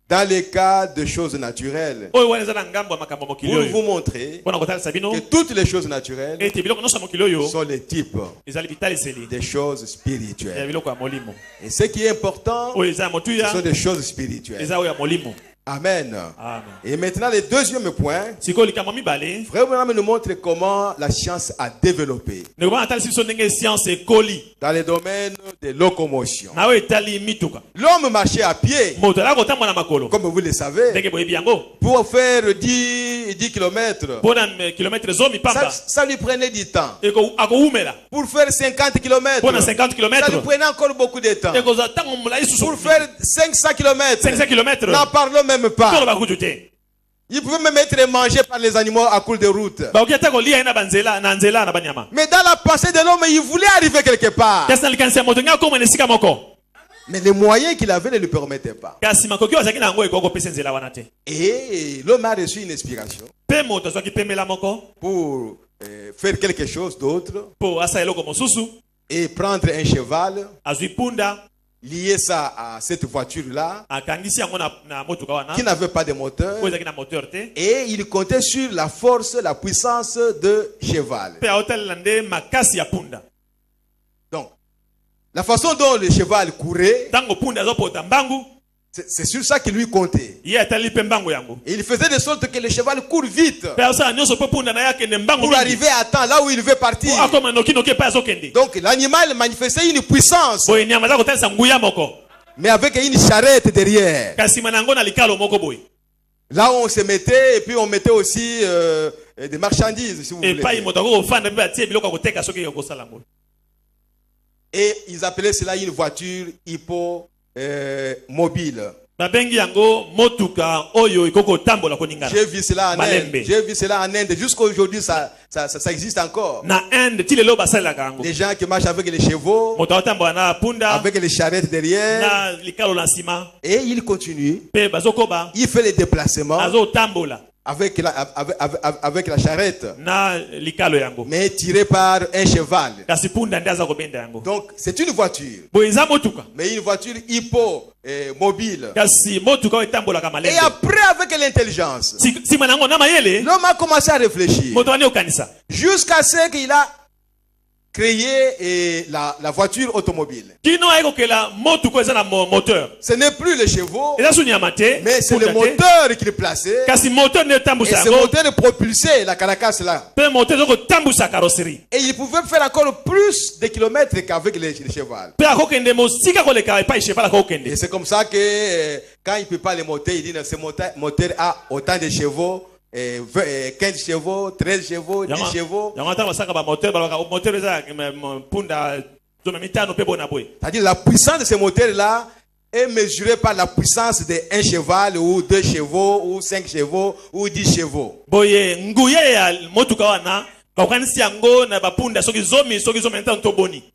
S1: dans les cas de choses naturelles, pour vous montrer que toutes les choses naturelles sont les types des choses spirituelles. Et ce qui est important, ce sont des choses spirituelles. Amen. Amen. Et maintenant, le deuxième point, Frère Branham nous montre comment la science a développé dans le domaine de locomotion. L'homme marchait à pied, comme vous le savez, pour faire 10 km. Ça lui prenait du temps. Pour faire 50 km, ça lui prenait encore beaucoup de temps. Pour faire 500 km, n'en parlons même pas. Il pouvait même être mangé par les animaux à cours de route. Mais dans la pensée de l'homme, il voulait arriver quelque part. Mais les moyens qu'il avait ne lui permettaient pas. Et l'homme a reçu une inspiration pour faire quelque chose d'autre et prendre un cheval, lier ça à cette voiture-là qui n'avait pas de moteur, et il comptait sur la force, la puissance de cheval. Donc, la façon dont le cheval courait, c'est sur ça qu'il lui comptait. Et il faisait de sorte que le cheval court vite pour arriver à temps là où il veut partir. Donc l'animal manifestait une puissance, mais avec une charrette derrière. Là où on se mettait, et puis on mettait aussi des marchandises, si vous voulez. Et ils appelaient cela une voiture mobile. J'ai vu cela en Inde. J'ai vu cela en Inde. Jusqu'à aujourd'hui, ça existe encore. Des gens qui marchent avec les chevaux, avec les charrettes derrière. Et il continue. Il fait les déplacements avec la charrette, mais tiré par un cheval. Donc c'est une voiture, mais une voiture mobile. Et après, avec l'intelligence, l'homme a commencé à réfléchir jusqu'à ce qu'il a créé la voiture automobile. Ce n'est plus les chevaux, mais c'est le moteur qu'il plaçait. Et ce moteur propulsait la carcasse là. Et il pouvait faire encore plus de kilomètres qu'avec les chevaux. Et c'est comme ça que quand il ne peut pas les monter, il dit que ce moteur a autant de chevaux 15 chevaux, 13 chevaux, 10 chevaux. C'est-à-dire la puissance de ces moteurs-là est mesurée par la puissance de 1 cheval ou 2 chevaux ou 5 chevaux ou 10 chevaux.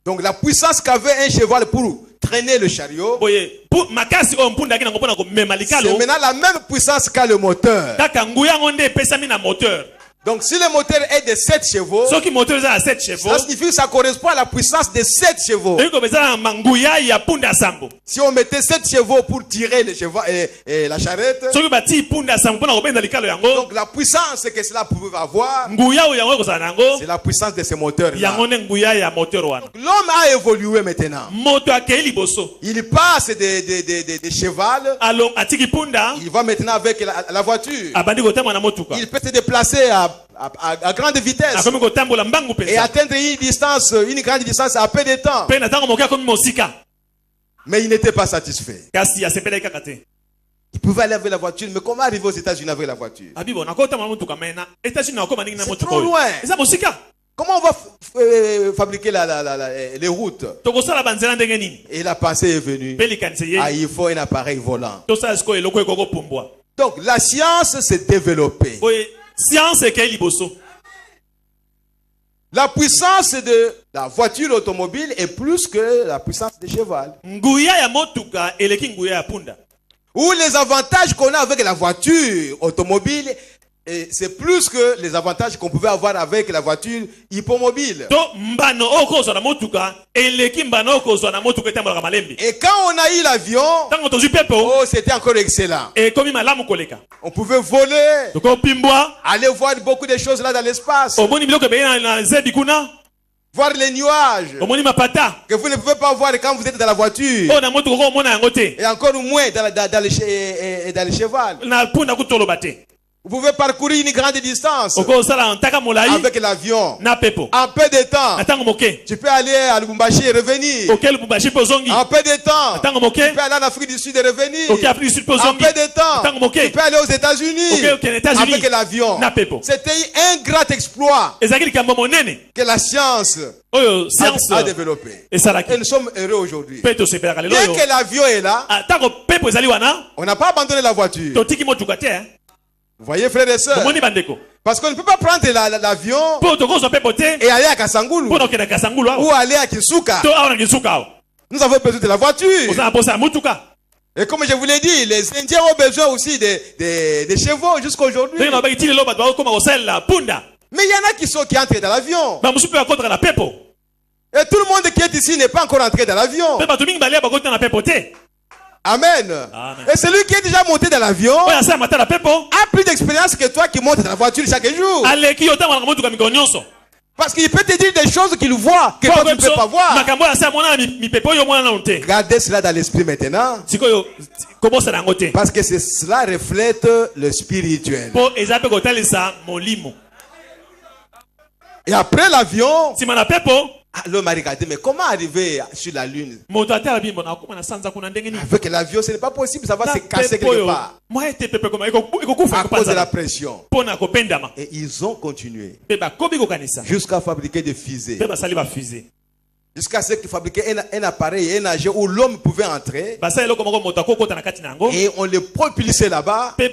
S1: Donc la puissance qu'avait un cheval pour traîner le chariot, c'est maintenant la même puissance qu'a le moteur. Donc si le moteur est de 7 chevaux, ça signifie que ça correspond à la puissance de 7 chevaux. Si on mettait 7 chevaux pour tirer le cheval et la charrette, donc la puissance que cela pouvait avoir, c'est la puissance de ce moteur-là. L'homme a évolué maintenant. Il passe de cheval, il va maintenant avec la voiture. Il peut se déplacer à grande vitesse et atteindre une grande distance à peu de temps. Mais il n'était pas satisfait. Il pouvait aller avec la voiture, mais comment arriver aux États-Unis avec la voiture? C'est trop loin. Comment on va fabriquer les routes? Et la pensée est venue. Il faut un appareil volant. Donc la science s'est développée. La puissance de la voiture automobile est plus que la puissance du cheval. Ou les avantages qu'on a avec la voiture automobile, c'est plus que les avantages qu'on pouvait avoir avec la voiture hippomobile. Et quand on a eu l'avion, c'était encore excellent. On pouvait voler, aller voir beaucoup de choses là dans l'espace, voir les nuages que vous ne pouvez pas voir quand vous êtes dans la voiture, et encore moins dans le cheval. Vous pouvez parcourir une grande distance avec l'avion en peu de temps. Tu peux aller à Lubumbashi et revenir en peu de temps. Tu peux aller en Afrique du Sud et revenir en peu de temps. Tu peux aller aux États-Unis avec l'avion. C'était un grand exploit que la science a développé. Et nous sommes heureux aujourd'hui. Bien que l'avion est là, on n'a pas abandonné la voiture. Vous voyez, frères et sœurs, parce qu'on ne peut pas prendre l'avion et aller à Kasangulu ou aller à Kisuka. Nous avons besoin de la voiture. Et comme je vous l'ai dit, les Indiens ont besoin aussi des chevaux jusqu'à aujourd'hui. Mais il y en a qui entrent dans l'avion. Et tout le monde qui est ici n'est pas encore entré dans l'avion. Amen. Et celui qui est déjà monté dans l'avion a plus d'expérience que toi qui montes dans la voiture chaque jour. Parce qu'il peut te dire des choses qu'il voit que toi tu ne peux pas voir. Gardez cela dans l'esprit maintenant. Parce que cela reflète le spirituel. Et après l'avion, l'homme a regardé, mais comment arriver sur la lune? Avec l'avion, ce n'est pas possible, ça va se casser quelque part. À cause de la pression. Et ils ont continué jusqu'à fabriquer des fusées. Jusqu'à ce qu'ils fabriquaient un appareil, un engin où l'homme pouvait entrer. Et on le propulsait là-bas. Il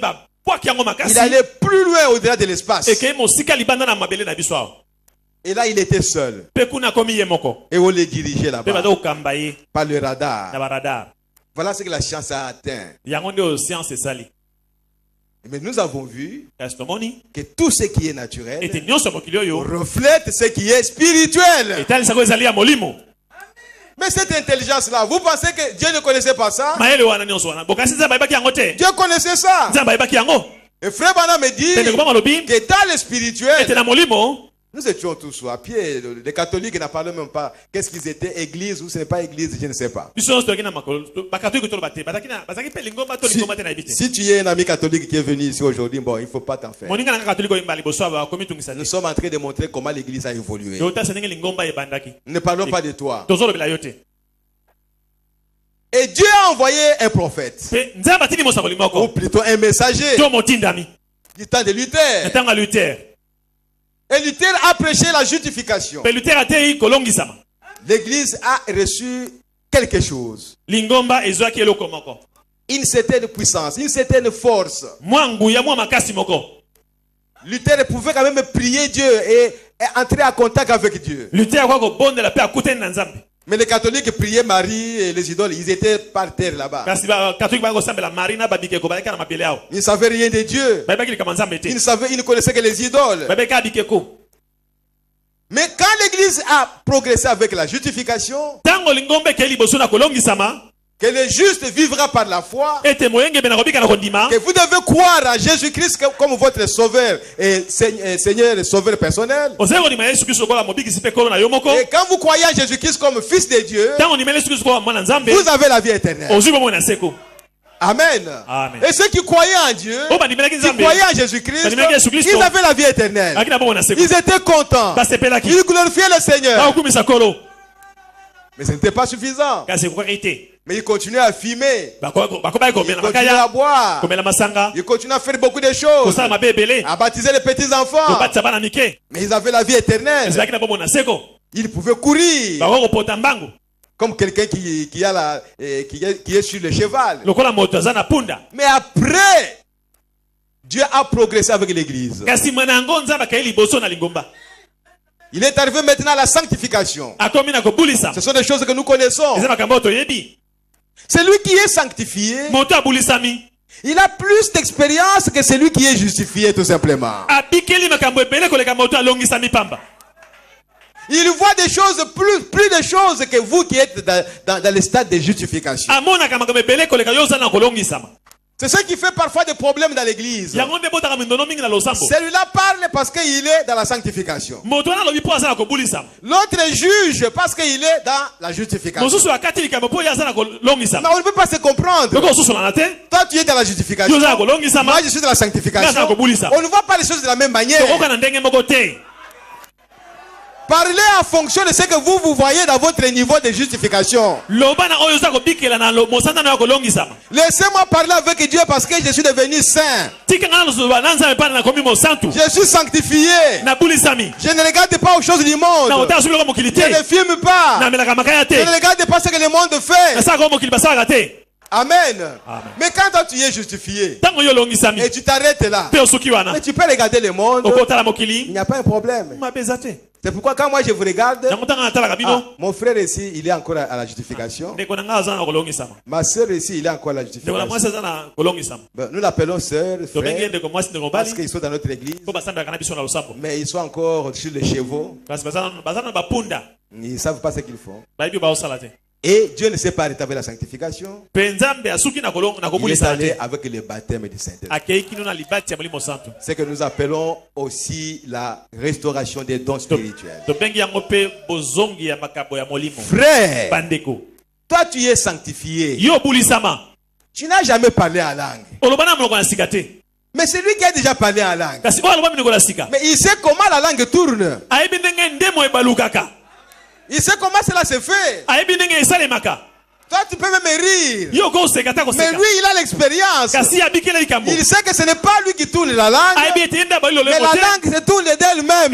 S1: allait plus loin au-delà de l'espace. Et là, il était seul. Et on le dirigeait là-bas par le radar. Voilà ce que la science a atteint. Mais nous avons vu que tout ce qui est naturel reflète ce qui est spirituel. Mais cette intelligence-là, vous pensez que Dieu ne connaissait pas ça? Dieu connaissait ça. Et Frère Bana me dit que dans le spirituel, nous étions tous à pied. Les catholiques n'en parlaient même pas. Qu'est-ce qu'ils étaient? Église ou ce n'est pas église? Je ne sais pas. Si tu es un ami catholique qui est venu ici aujourd'hui, bon, il ne faut pas t'en faire. Nous sommes en train de montrer comment l'église a évolué. Ne parlons pas de toi. Et Dieu a envoyé un prophète. Ou plutôt un messager. Du temps de Luther. Et Luther a prêché la justification. L'église a reçu quelque chose. Une certaine puissance, une certaine force. Luther pouvait quand même prier Dieu et entrer en contact avec Dieu. Mais les catholiques priaient Marie et les idoles, ils étaient par terre là-bas. Ils ne savaient rien de Dieu. Ils ne connaissaient que les idoles. Mais quand l'église a progressé avec la justification, que le juste vivra par la foi, que vous devez croire à Jésus-Christ comme votre sauveur et Seigneur et sauveur personnel. Et quand vous croyez à Jésus-Christ comme fils de Dieu, vous avez la vie éternelle. Amen. Amen. Et ceux qui croyaient en Dieu, qui croyaient en Jésus-Christ, ils avaient la vie éternelle. Ils étaient contents. Ils glorifiaient le Seigneur. Mais ce n'était pas suffisant. Mais ils continuaient à fumer. Ils continuaient à boire. Ils continuaient à faire beaucoup de choses. À baptiser les petits enfants. Mais ils avaient la vie éternelle. Ils pouvaient courir. Comme quelqu'un qui est sur le cheval. Mais après, Dieu a progressé avec l'église. Il est arrivé maintenant à la sanctification. Ce sont des choses que nous connaissons. Celui qui est sanctifié, il a plus d'expérience que celui qui est justifié, tout simplement. Il voit des choses, plus de choses que vous qui êtes dans le stade de justification. C'est ce qui fait parfois des problèmes dans l'église. Celui-là parle parce qu'il est dans la sanctification. L'autre juge parce qu'il est dans la justification. Mais on ne peut pas se comprendre. Toi tu es dans la justification. Moi je suis dans la sanctification. On ne voit pas les choses de la même manière. Parlez en fonction de ce que vous voyez dans votre niveau de justification. Laissez-moi parler avec Dieu parce que je suis devenu saint. Je suis sanctifié. Je ne regarde pas aux choses du monde. Je ne fume pas. Je ne regarde pas ce que le monde fait. Amen. Mais quand toi tu es justifié et tu t'arrêtes là, mais tu peux regarder le monde, il n'y a pas un problème. C'est pourquoi quand moi je vous regarde, mon frère ici il est encore à la justification. Ma soeur ici il est encore à la justification. Nous l'appelons soeur, frère, parce qu'ils sont dans notre église. Mais ils sont encore sur les chevaux. Ils ne savent pas ce qu'ils font. Et Dieu ne s'est pas arrêté avec la sanctification. Il est allé avec le baptême du Saint-Esprit. C'est que nous appelons aussi la restauration des dons spirituels. Frère, toi tu es sanctifié. Tu n'as jamais parlé en langue. Mais c'est lui qui a déjà parlé en langue. Mais il sait comment la langue tourne. Il sait comment cela se fait. Toi, tu peux même rire. Mais lui, il a l'expérience. Il sait que ce n'est pas lui qui tourne la langue. Mais la langue se tourne d'elle-même.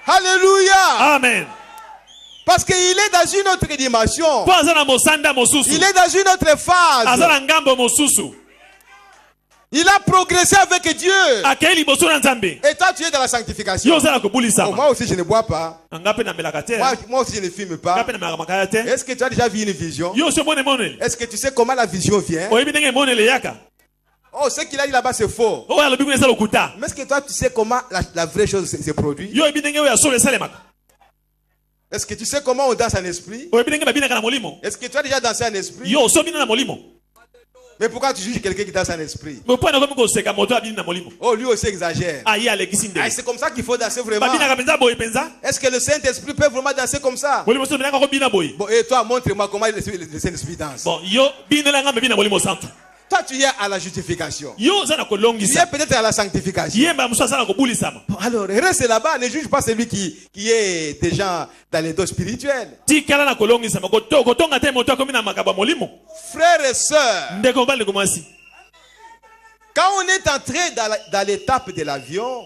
S1: Alléluia. Amen. Parce qu'il est dans une autre dimension. Il est dans une autre phase. Il a progressé avec Dieu. Et toi tu es dans la sanctification. Moi aussi je ne bois pas. Moi aussi je ne fume pas. Est-ce que tu as déjà vu une vision? Est-ce que tu sais comment la vision vient? Oh, ce qu'il a dit là-bas c'est faux. Mais est-ce que toi tu sais comment la vraie chose se produit? Est-ce que tu sais comment on danse en esprit? Est-ce que tu as déjà dansé en esprit? Mais pourquoi tu juges quelqu'un qui danse en esprit? Oh, lui aussi exagère. C'est comme ça qu'il faut danser vraiment. Est-ce que le Saint-Esprit peut vraiment danser comme ça? Bon, et toi, montre-moi comment le Saint-Esprit danse. Toi, tu es à la justification. Tu es peut-être à la sanctification. Alors, reste là-bas, ne juge pas celui qui est déjà dans les dons spirituels. Frères et sœurs, Quand on est entré dans l'étape de l'avion,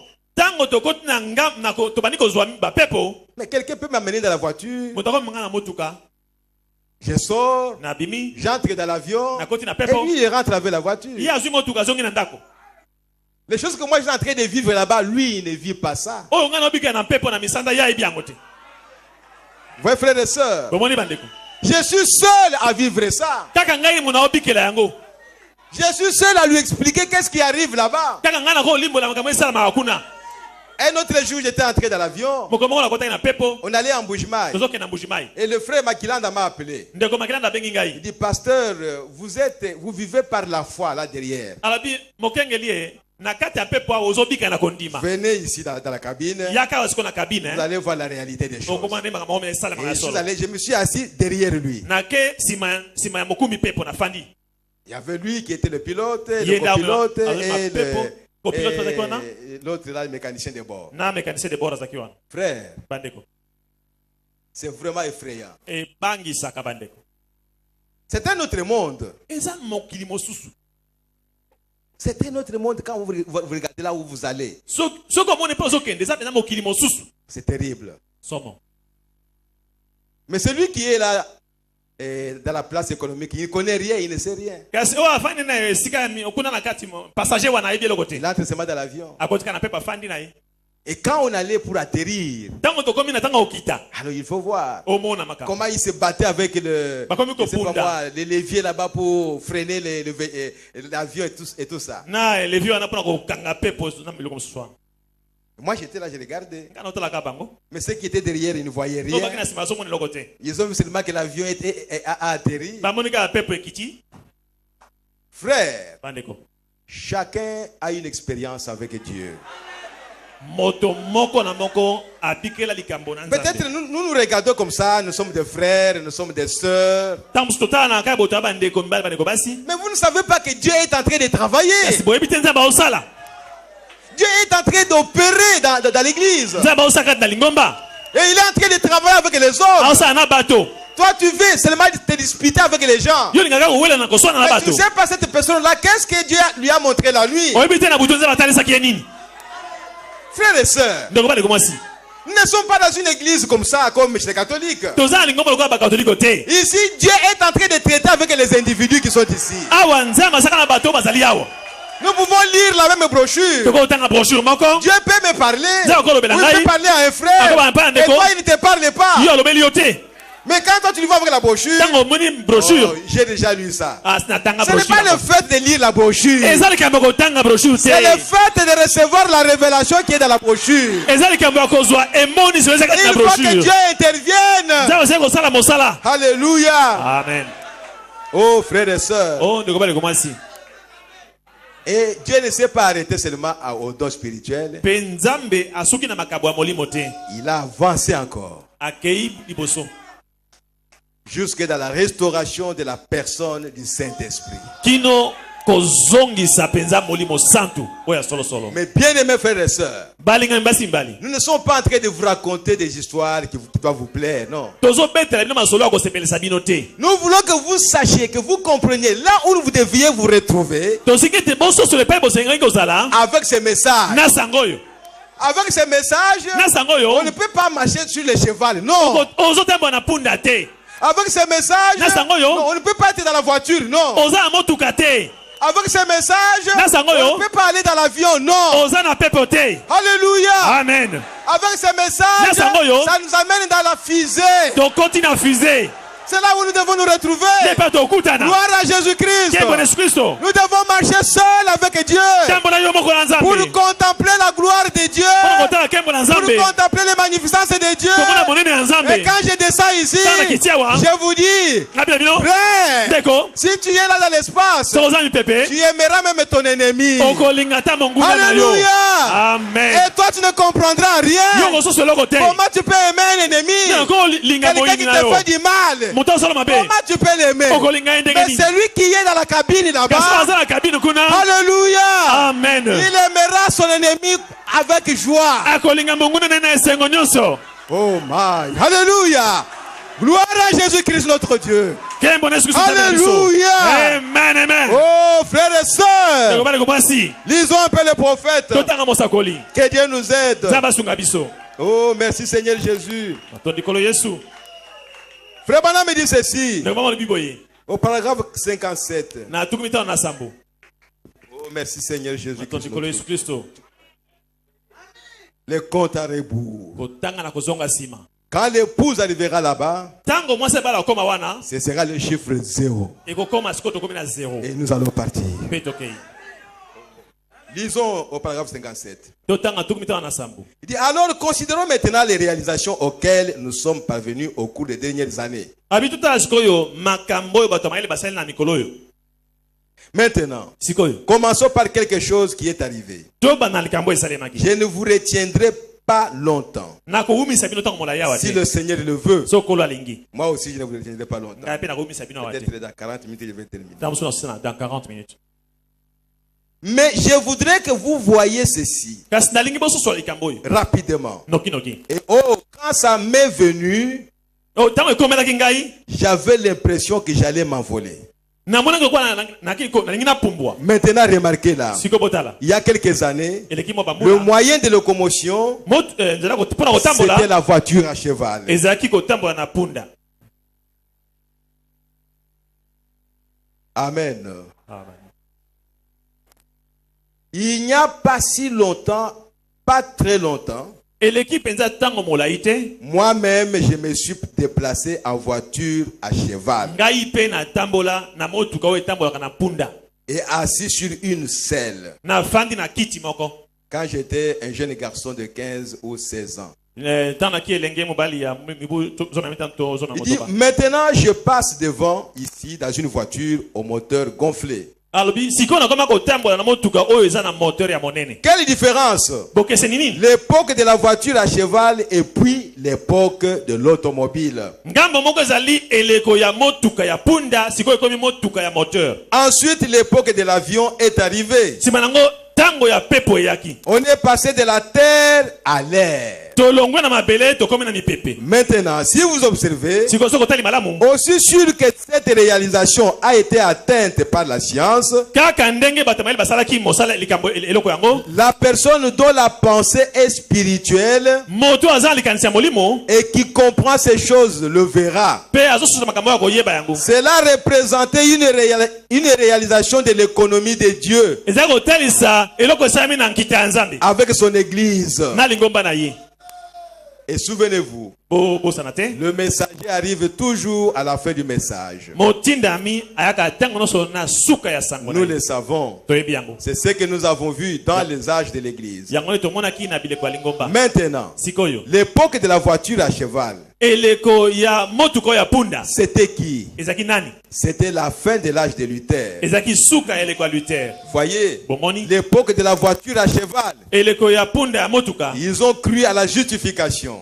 S1: mais quelqu'un peut m'amener dans la voiture. Je sors, j'entre dans l'avion, et lui il rentre avec la voiture. Les choses que moi je suis en train de vivre là-bas, lui il ne vit pas ça. Vous voyez frères et sœurs, je suis seul à vivre ça. Je suis seul à lui expliquer qu'est-ce qui arrive là-bas. Un autre jour, j'étais entré dans l'avion. On allait en Bujimaï. Et le frère Makilanda m'a appelé. Il dit, pasteur, vous vivez par la foi là derrière. Venez ici dans la cabine. Vous allez voir la réalité des choses. Et je me suis assis derrière lui. Il y avait lui qui était le pilote, le copilote et l'autre là, le mécanicien de bord. Frère, c'est vraiment effrayant. C'est un autre monde. C'est un autre monde quand vous regardez là où vous allez. C'est terrible. Mais celui qui est là, dans la place économique, il ne connaît rien, il ne sait rien. Il entre seulement dans l'avion. Et quand on allait pour atterrir, alors il faut voir comment il se battait avec les leviers là-bas pour freiner l'avion et tout ça. Moi j'étais là, je regardais. Mais ceux qui étaient derrière, ils ne voyaient rien. Ils ont vu seulement que l'avion a atterri. Frère, chacun a une expérience avec Dieu. Peut-être nous regardons comme ça, nous sommes des frères, nous sommes des sœurs. Mais vous ne savez pas que Dieu est en train de travailler. Dieu est en train d'opérer dans l'église. Et il est en train de travailler avec les hommes. Toi, tu veux seulement te disputer avec les gens. Mais tu ne sais pas cette personne-là, qu'est-ce que Dieu lui a montré la nuit. Frères et sœurs, nous ne sommes pas dans une église comme ça, comme chez les catholiques. Ici, Dieu est en train de traiter avec les individus qui sont ici. Nous pouvons lire la même brochure. Dieu peut me parler. Ou il peut parler à un frère. Et toi, il ne te parle pas. Mais quand toi tu le vois avec la brochure, j'ai déjà lu ça. Ce n'est pas le fait de lire la brochure. C'est le fait de recevoir la révélation qui est dans la brochure. Il faut que Dieu intervienne. Alléluia.
S3: Amen.
S1: Oh frères et sœurs. Et Dieu ne s'est pas arrêté seulement au don spirituel. Il a avancé encore. Jusque dans la restauration de la personne du Saint-Esprit. Mais bien aimés frères et sœurs, nous ne sommes pas en train de vous raconter des histoires qui doivent vous plaire, non. Nous voulons que vous sachiez, que vous compreniez là où vous deviez vous retrouver avec ces messages. Avec ces messages, on ne peut pas marcher sur le cheval, non. Avec ces messages, on ne peut pas être dans la voiture, non. Avec ces messages, on ne peut pas aller dans l'avion, non. Alléluia.
S3: Amen.
S1: Avec ces messages, ça nous amène dans la fusée. C'est là où nous devons nous retrouver. Gloire à Jésus-Christ. Nous devons marcher seuls avec Dieu pour nous contempler la gloire de Dieu, pour nous contempler les magnificences de Dieu. Et quand je descends ici, je vous dis, frère, si tu es là dans l'espace, tu aimeras même ton ennemi. Alléluia.
S3: Amen.
S1: Et toi tu ne comprendras rien. Comment tu peux aimer un ennemi, quelqu'un qui te fait du mal? Comment tu peux l'aimer? Mais celui qui est dans la cabine là-bas, alléluia,
S3: amen,
S1: il aimera son ennemi avec joie. Oh my, alléluia. Gloire à Jésus-Christ notre Dieu. Alléluia.
S3: Amen, amen.
S1: Oh, frères et sœurs, lisons un peu les prophètes. Que Dieu nous aide. Oh, merci Seigneur Jésus. Frère Branham me dit ceci. Au paragraphe 57. Oh, merci Seigneur Jésus. Les comptes à rebours. Quand l'épouse arrivera là-bas, ce sera le chiffre 0. Et nous allons partir. Lisons au paragraphe 57. Il dit, alors considérons maintenant les réalisations auxquelles nous sommes parvenus au cours des dernières années. Maintenant, commençons par quelque chose qui est arrivé. Je ne vous retiendrai pas longtemps. Si le Seigneur le veut, moi aussi je ne vous retiendrai pas longtemps. Peut-être dans 40 minutes, je vais terminer.
S3: Dans 40 minutes.
S1: Mais je voudrais que vous voyiez ceci rapidement. Et quand ça m'est venu, j'avais l'impression que j'allais m'envoler. Maintenant, remarquez là, il y a quelques années, le moyen de locomotion, c'était la voiture à cheval. Amen. Il n'y a pas si longtemps, pas très longtemps, moi-même, je me suis déplacé en voiture à cheval et assis sur une selle quand j'étais un jeune garçon de 15 ou 16 ans. Il dit, maintenant je passe devant ici dans une voiture au moteur gonflé. Quelle différence? L'époque de la voiture à cheval et puis l'époque de l'automobile. Ensuite, l'époque de l'avion est arrivée. On est passé de la terre à l'air. Maintenant, si vous observez, aussi sûr que cette réalisation a été atteinte par la science, la personne dont la pensée est spirituelle et qui comprend ces choses le verra. Cela représentait une réalisation de l'économie de Dieu avec son église. Et souvenez-vous, le messager arrive toujours à la fin du message. Nous le savons. C'est ce que nous avons vu dans les âges de l'église. Maintenant, l'époque de la voiture à cheval, c'était qui? C'était la fin de l'âge de Luther. Voyez, l'époque de la voiture à cheval, ils ont cru à la justification.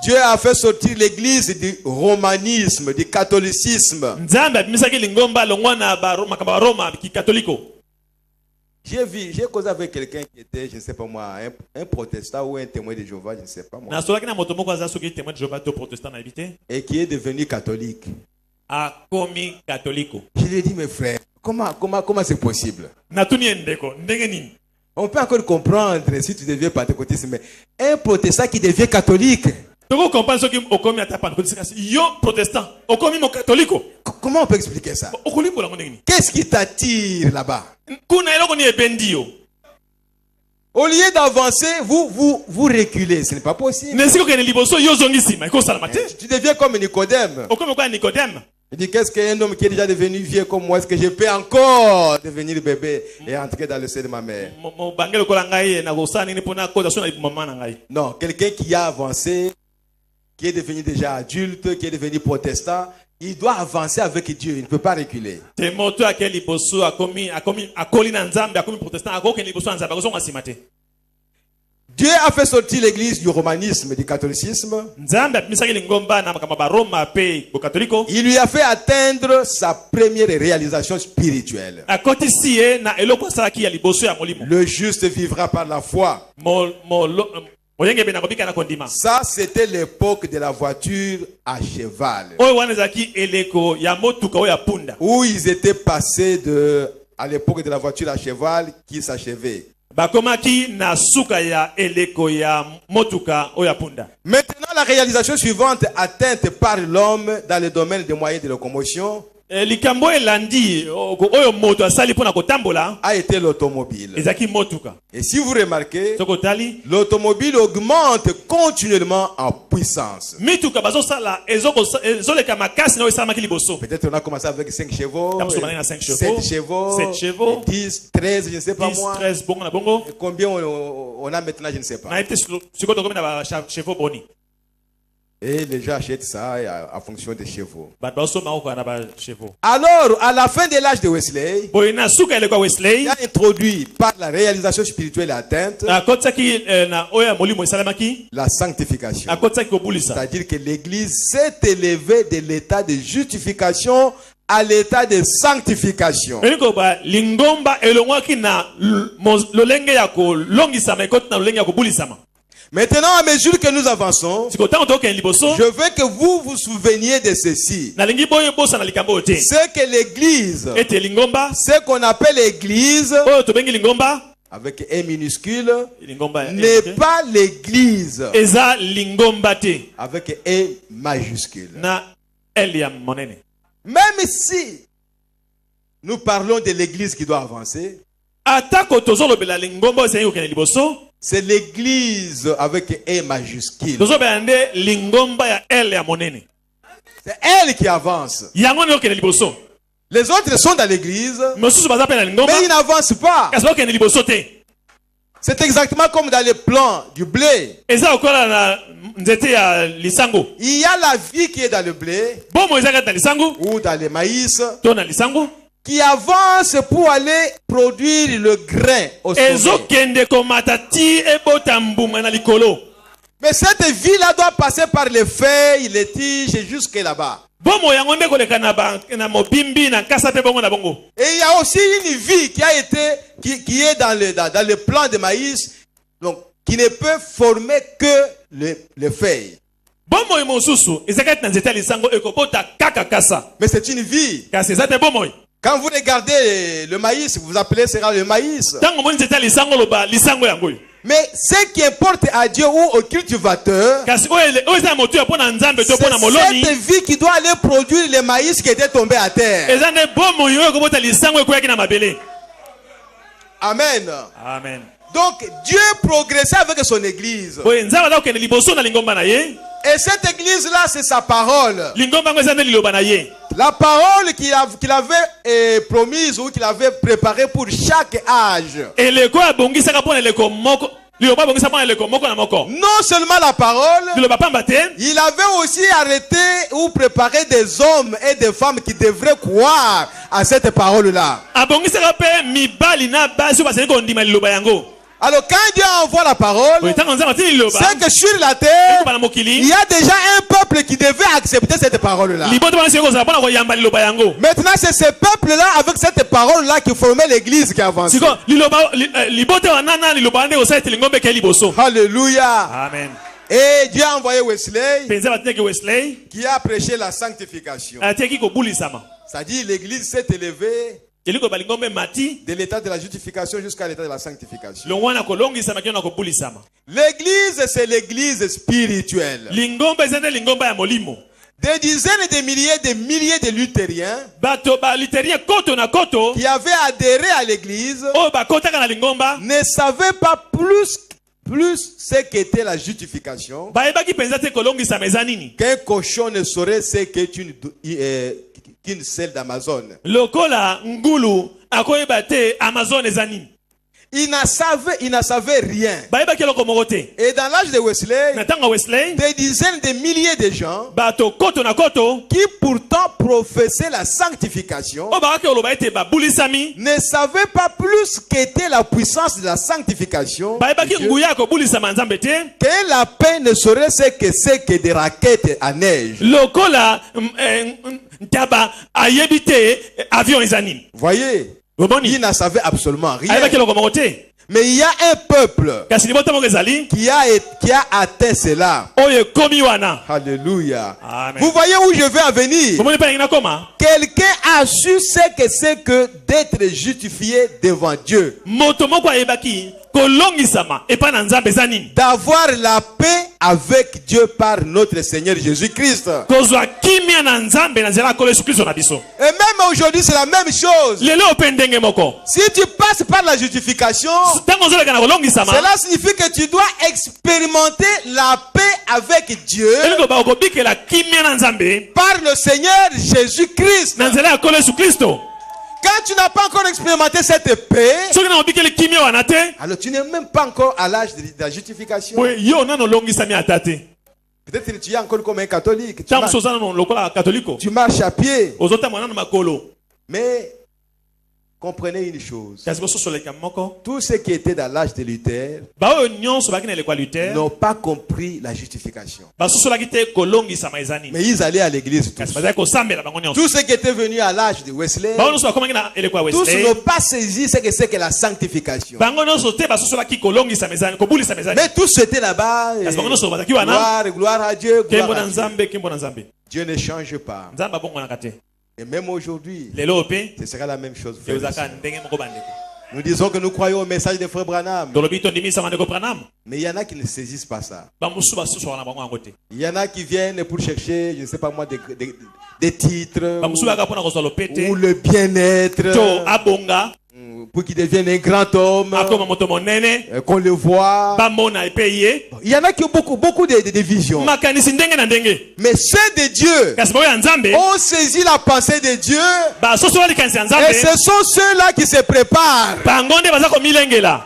S1: Dieu a fait sortir l'église du romanisme, du catholicisme. J'ai causé avec quelqu'un qui était, je ne sais pas moi, un protestant ou un témoin de Jéhovah, je ne sais pas moi. Et qui est devenu catholique. Je lui ai dit, mes frères, comment c'est possible? On peut encore comprendre si tu deviens pentecôtiste, mais un protestant qui devient catholique. Comment on peut expliquer ça? Qu'est-ce qui t'attire là-bas? Au lieu d'avancer, vous reculez. Ce n'est pas possible. Tu deviens comme Nicodème. Il dit, qu'est-ce qu'un homme qui est déjà devenu vieux comme moi, est-ce que je peux encore devenir bébé et entrer dans le sein de ma mère? Non, quelqu'un qui a avancé, qui est devenu déjà adulte, qui est devenu protestant, il doit avancer avec Dieu, il ne peut pas reculer. Dieu a fait sortir l'église du romanisme, du catholicisme. Il lui a fait atteindre sa première réalisation spirituelle. Le juste vivra par la foi. Ça, c'était l'époque de la voiture à cheval. Où ils étaient passés à l'époque de la voiture à cheval qui s'achevait. Maintenant, la réalisation suivante atteinte par l'homme dans le domaine des moyens de locomotion a été l'automobile. Et si vous remarquez, l'automobile augmente continuellement en puissance. Peut-être on a commencé avec 5 chevaux, 7 chevaux, 10, 13, je ne sais pas moi. Et combien on a maintenant, je ne sais pas. Et les gens achètent ça en fonction des chevaux. Alors, à la fin de l'âge de Wesley, il a introduit par la réalisation spirituelle atteinte la sanctification. C'est-à-dire que l'Église s'est élevée de l'état de justification à l'état de sanctification. Maintenant, à mesure que nous avançons, je veux que vous vous souveniez de ceci. C'est que l'Église, ce qu'on appelle l'Église, avec un minuscule, n'est pas l'Église avec un majuscule. Même si nous parlons de l'Église qui doit avancer, c'est l'Église avec un majuscule. C'est elle qui avance. Les autres sont dans l'Église, mais ils n'avancent pas. C'est exactement comme dans les plants du blé. Il y a la vie qui est dans le blé ou dans le maïs, qui avance pour aller produire le grain au sommet. Mais cette vie-là doit passer par les feuilles, les tiges jusque là-bas. Et il y a aussi une vie qui est dans le plant de maïs, donc qui ne peut former que les feuilles. Mais c'est une vie. Quand vous regardez le maïs, vous appelez ça le maïs. Mais ce qui importe à Dieu ou au cultivateur, c'est cette vie qui doit aller produire le maïs qui était tombé à terre. Amen.
S3: Amen.
S1: Donc Dieu progressait avec son église. Et cette église-là, c'est sa parole. La parole qu'il avait promise ou qu'il avait préparée pour chaque âge. Non seulement la parole, il avait aussi arrêté ou préparé des hommes et des femmes qui devraient croire à cette parole-là. Alors quand Dieu envoie la parole, c'est que sur la terre, il y a déjà un peuple qui devait accepter cette parole-là. Maintenant, c'est ce peuple-là avec cette parole-là qui formait l'église qui avançait. Alléluia.
S3: Amen.
S1: Et Dieu a envoyé Wesley qui a prêché la sanctification. C'est-à-dire l'église s'est élevée de l'état de la justification jusqu'à l'état de la sanctification. L'église, c'est l'église spirituelle. Des dizaines de milliers de luthériens qui avaient adhéré à l'église ne savaient pas plus ce qu'était la justification qu'un cochon ne saurait ce qu'est qu'une selle d'Amazon. Il n'a savait rien. Et dans l'âge de Wesley, des dizaines de milliers de gens qui pourtant professaient la sanctification ne savaient pas plus qu'était la puissance de la sanctification, que la paix ne serait ce que des raquettes à neige. Voyez, il n'en savait absolument rien. Mais il y a un peuple qui a atteint cela. Alléluia. Vous voyez où je vais en venir? Quelqu'un a su ce que c'est que d'être justifié devant Dieu. D'avoir la paix avec Dieu par notre Seigneur Jésus-Christ. Et même aujourd'hui, c'est la même chose. Si tu passes par la justification, cela signifie que tu dois expérimenter la paix avec Dieu par le Seigneur Jésus-Christ. Quand tu n'as pas encore expérimenté cette paix, alors tu n'es même pas encore à l'âge de la justification. Peut-être que tu es encore comme un catholique. Tu marches à pied. Mais comprenez une chose. Tous ceux qui étaient dans l'âge de Luther n'ont pas compris la justification. Mais ils allaient à l'église tous. Tous ceux qui étaient venus à l'âge de Wesley, tous n'ont pas saisi ce que c'est que la sanctification. Mais tous étaient là-bas. Gloire à Dieu. Dieu ne change pas. Et même aujourd'hui, ce sera la même chose. Nous disons que nous croyons au message de Frère Branham. Mais il y en a qui ne saisissent pas ça. Il y en a qui viennent pour chercher, je ne sais pas moi, des titres ou le bien-être. Pour qu'il devienne un grand homme, qu'on le voit. Il y en a qui ont beaucoup de visions. Mais ceux de Dieu ont saisi la pensée de Dieu. Et ce sont ceux-là qui se préparent.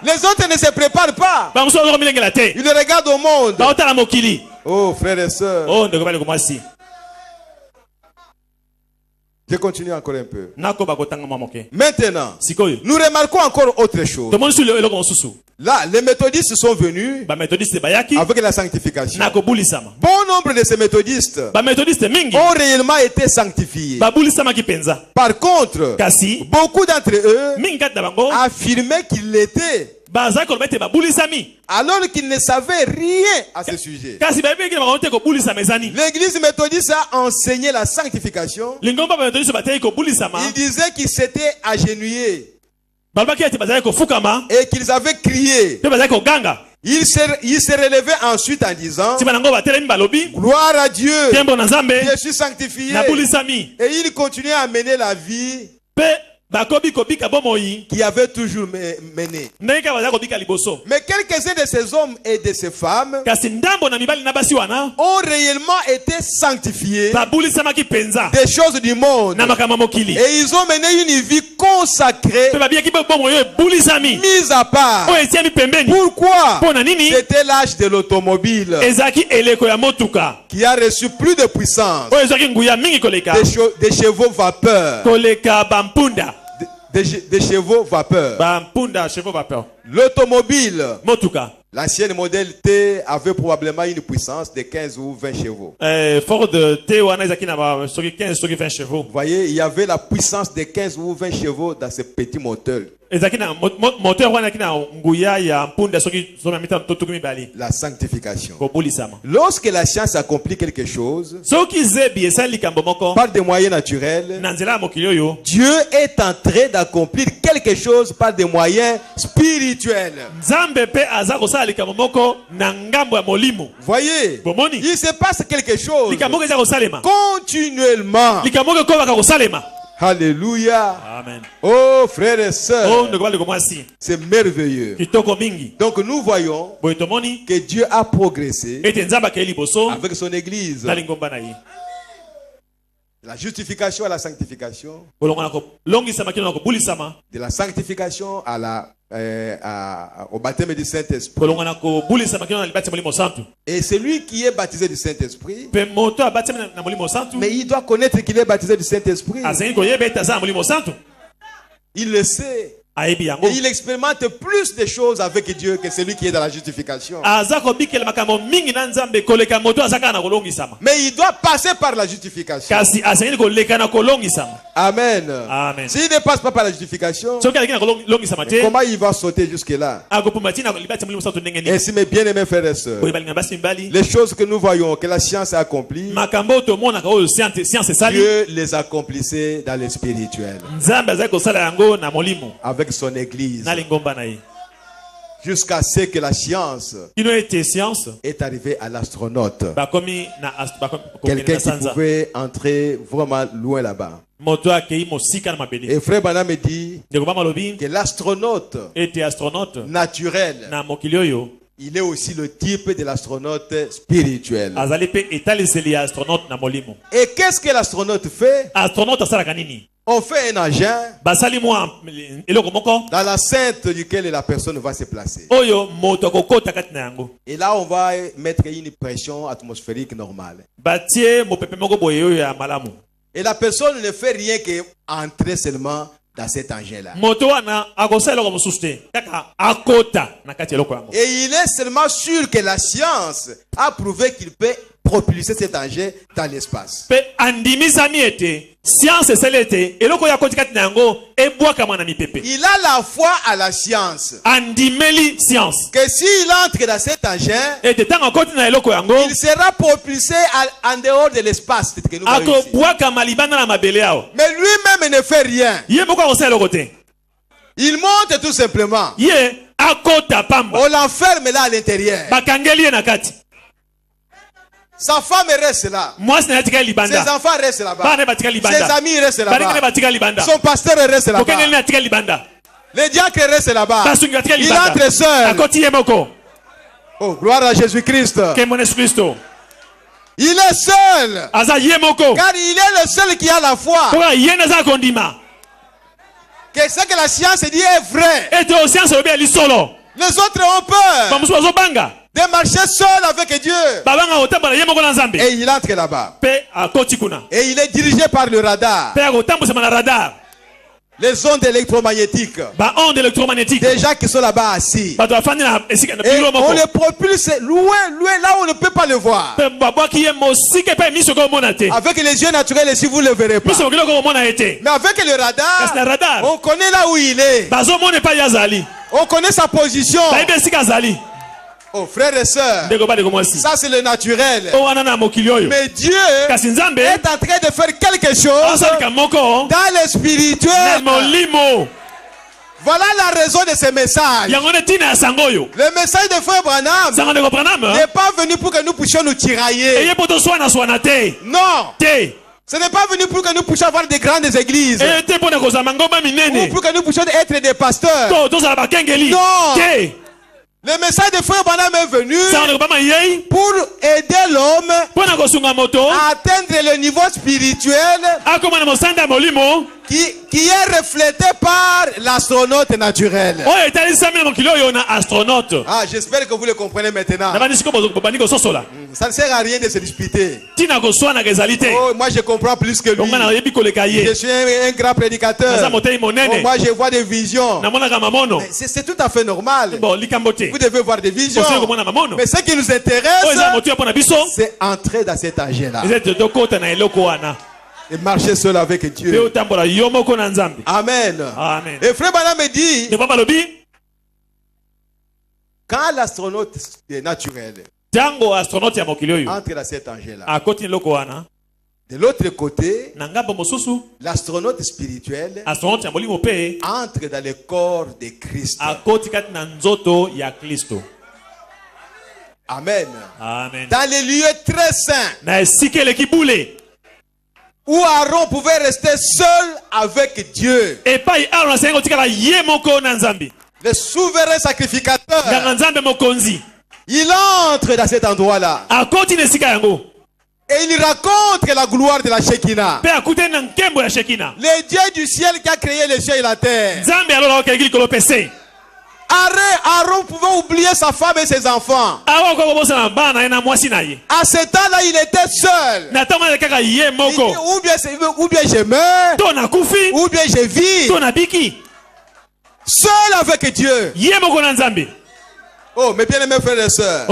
S1: Les autres ne se préparent pas. Ils regardent au monde. Oh frères et sœurs. Je continue encore un peu. Maintenant, nous remarquons encore autre chose. Là, les méthodistes sont venus avec la sanctification. Bon nombre de ces méthodistes ont réellement été sanctifiés. Par contre, beaucoup d'entre eux affirmaient qu'ils l'étaient, alors qu'ils ne savaient rien à ce sujet. L'église méthodiste a enseigné la sanctification. Il disait qu'ils s'étaient agenouillés et qu'ils avaient crié. Il se relevait ensuite en disant: gloire à Dieu, je suis sanctifié. Et il continuait à mener la vie qui avait toujours mené. Mais quelques-uns de ces hommes et de ces femmes ont réellement été sanctifiés des choses du monde. Et ils ont mené une vie consacrée, mise à part. Pourquoi? C'était l'âge de l'automobile qui a reçu plus de puissance, des chevaux vapeur. Des chevaux vapeur. L'automobile, l'ancienne modèle T avait probablement une puissance de 15 ou 20 chevaux. Vous voyez, il y avait la puissance de 15 ou 20 chevaux dans ce petit moteur. La sanctification. Lorsque la science accomplit quelque chose par des moyens naturels, Dieu est en train d'accomplir quelque chose par des moyens spirituels. Voyez, il se passe quelque chose continuellement. Alléluia.
S3: Amen.
S1: Oh frères et sœurs, c'est merveilleux. Donc nous voyons que Dieu a progressé avec son église. La justification à la sanctification, de la sanctification à au baptême du Saint-Esprit. Et celui qui est baptisé du Saint-Esprit, mais il doit connaître qu'il est baptisé du Saint-Esprit. Il le sait. Et il expérimente plus de choses avec Dieu que celui qui est dans la justification. Mais il doit passer par la justification. Amen.
S3: Amen.
S1: S'il ne passe pas par la justification, comment il va sauter jusque-là? Ainsi, mes bien-aimés frères et sœurs, les choses que nous voyons, que la science a accomplies, Dieu les accomplissait dans le spirituel. Avec son église. Jusqu'à ce que la science est arrivée à l'astronaute. Quelqu'un qui pouvait entrer vraiment loin là-bas. Et frère Branham me dit que l'astronaute naturel, il est aussi le type de l'astronaute spirituel. Et qu'est-ce que l'astronaute fait? On fait un engin dans la cintre duquel la personne va se placer. Et là, on va mettre une pression atmosphérique normale. Et la personne ne fait rien qu'entrer seulement dans cet engin-là. Et il est seulement sûr que la science a prouvé qu'il peut propulser cet engin dans l'espace. Il a la foi à la science. Que s'il entre dans cet engin, il sera propulsé en dehors de l'espace. Mais lui-même ne fait rien. Il monte tout simplement. On l'enferme là à l'intérieur. Sa femme reste là. Ses enfants restent là-bas. Ses amis restent là-bas. Son pasteur reste là-bas. Les diacres restent là-bas. Il entre seul. Oh, gloire à Jésus-Christ. Il est seul. Car il est le seul qui a la foi. Que ce que la science dit est vrai. Les autres ont peur de marcher seul avec Dieu. Et il entre là-bas. Et il est dirigé par le radar. Les ondes électromagnétiques. Des gens qui sont là-bas assis. Et on les propulse loin, là où on ne peut pas le voir. Avec les yeux naturels, si vous ne le verrez pas. Mais avec le radar, on connaît là où il est. On connaît sa position. Oh, frères et sœurs, ça c'est le naturel. Mais Dieu est en train de faire quelque chose dans le spirituel. Voilà la raison de ce message. Le message de frère Branham n'est pas venu pour que nous puissions nous tirailler. Non. Ce n'est pas venu pour que nous puissions avoir des grandes églises. Ou pour que nous puissions être des pasteurs. Non. Le message de frère Branham est venu pour aider l'homme à atteindre le niveau spirituel qui est reflété par l'astronaute naturel. Ah, j'espère que vous le comprenez maintenant. Ça ne sert à rien de se disputer. Oh, moi je comprends plus que lui. Je suis un grand prédicateur. Oh, moi je vois des visions. C'est tout à fait normal. Vous devez voir des visions. Mais ce qui nous intéresse, c'est entrer dans cet engin-là. Et marcher seul avec Dieu. Amen.
S3: Amen.
S1: Et frère Branham me dit, quand l'astronaute naturel entre dans cet engin-là, de l'autre côté, l'astronaute spirituel entre dans le corps de Christ. Amen.
S3: Amen.
S1: Dans les lieux très saints, où Aaron pouvait rester seul avec Dieu. Le souverain sacrificateur. Il entre dans cet endroit-là. Et il raconte la gloire de la Shekinah. Le Dieu du ciel qui a créé les cieux et la terre. Aaron pouvait oublier sa femme et ses enfants. À ce temps-là, il était seul. Il dit, ou bien je meurs, ou bien je vis. Seul avec Dieu. Oh, mes bien-aimés frères et sœurs.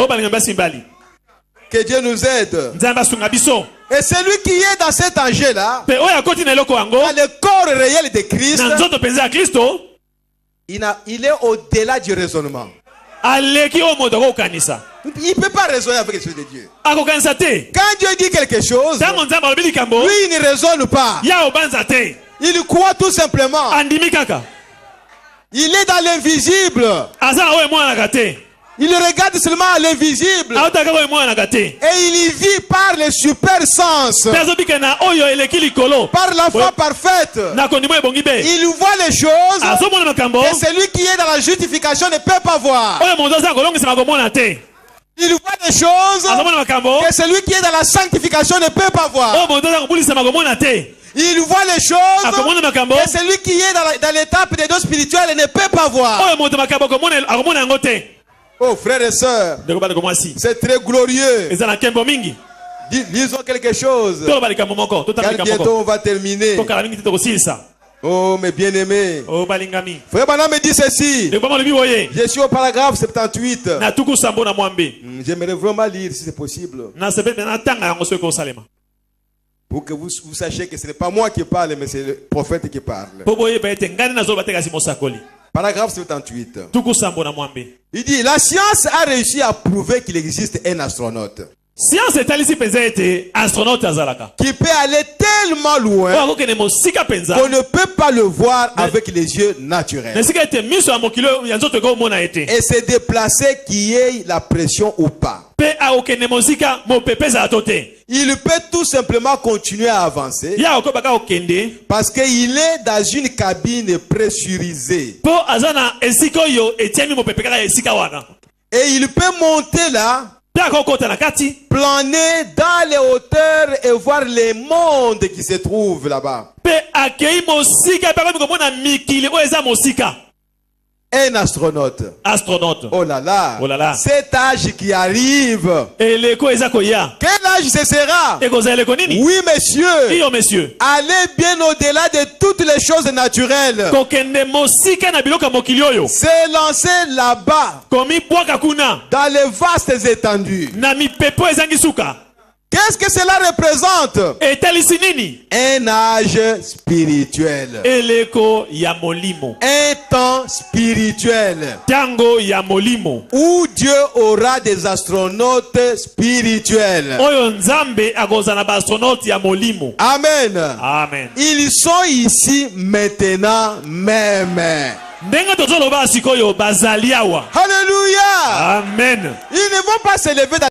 S1: Que Dieu nous aide. Et celui qui est dans cet ange-là, dans le corps réel de Christ, il est au-delà du raisonnement. Il ne peut pas raisonner avec les choses de Dieu. Quand Dieu dit quelque chose, lui il ne raisonne pas. Il croit tout simplement. Il est dans l'invisible. Il regarde seulement à l'invisible. Et il y vit par les super sens. Par la foi parfaite. Il voit les choses. Et celui qui est dans la justification ne peut pas voir. Il voit les choses. Et celui qui est dans la sanctification ne peut pas voir. Il voit les choses. Et celui qui est dans l'étape des dons spirituels ne peut pas voir. Oh frères et sœurs, c'est très glorieux. Lisons quelque chose. Car bientôt on va terminer. Oh mes bien-aimés. Frère Branham me dit ceci. Je suis au paragraphe 78. J'aimerais vraiment lire si c'est possible. Pour que vous sachiez que ce n'est pas moi qui parle, mais c'est le prophète qui parle. Paragraphe 78. Il dit, la science a réussi à prouver qu'il existe un astronaute qui peut aller tellement loin qu'on ne peut pas le voir avec les yeux naturels et se déplacer qui ait la pression ou pas. Il peut tout simplement continuer à avancer parce qu'il est dans une cabine pressurisée. Et il peut monter là, planer dans les hauteurs et voir les mondes qui se trouvent là-bas. Un astronaute. Oh là là. Cet âge qui arrive. Quel âge ce sera? Oui, messieurs. Allez bien au-delà de toutes les choses naturelles. Se lancer là-bas. Dans les vastes étendues. Qu'est-ce que cela représente? Un âge spirituel. Un temps spirituel. Où Dieu aura des astronautes spirituels. Amen. Ils sont ici maintenant même. Alléluia.
S3: Amen.
S1: Ils ne vont pas se lever dans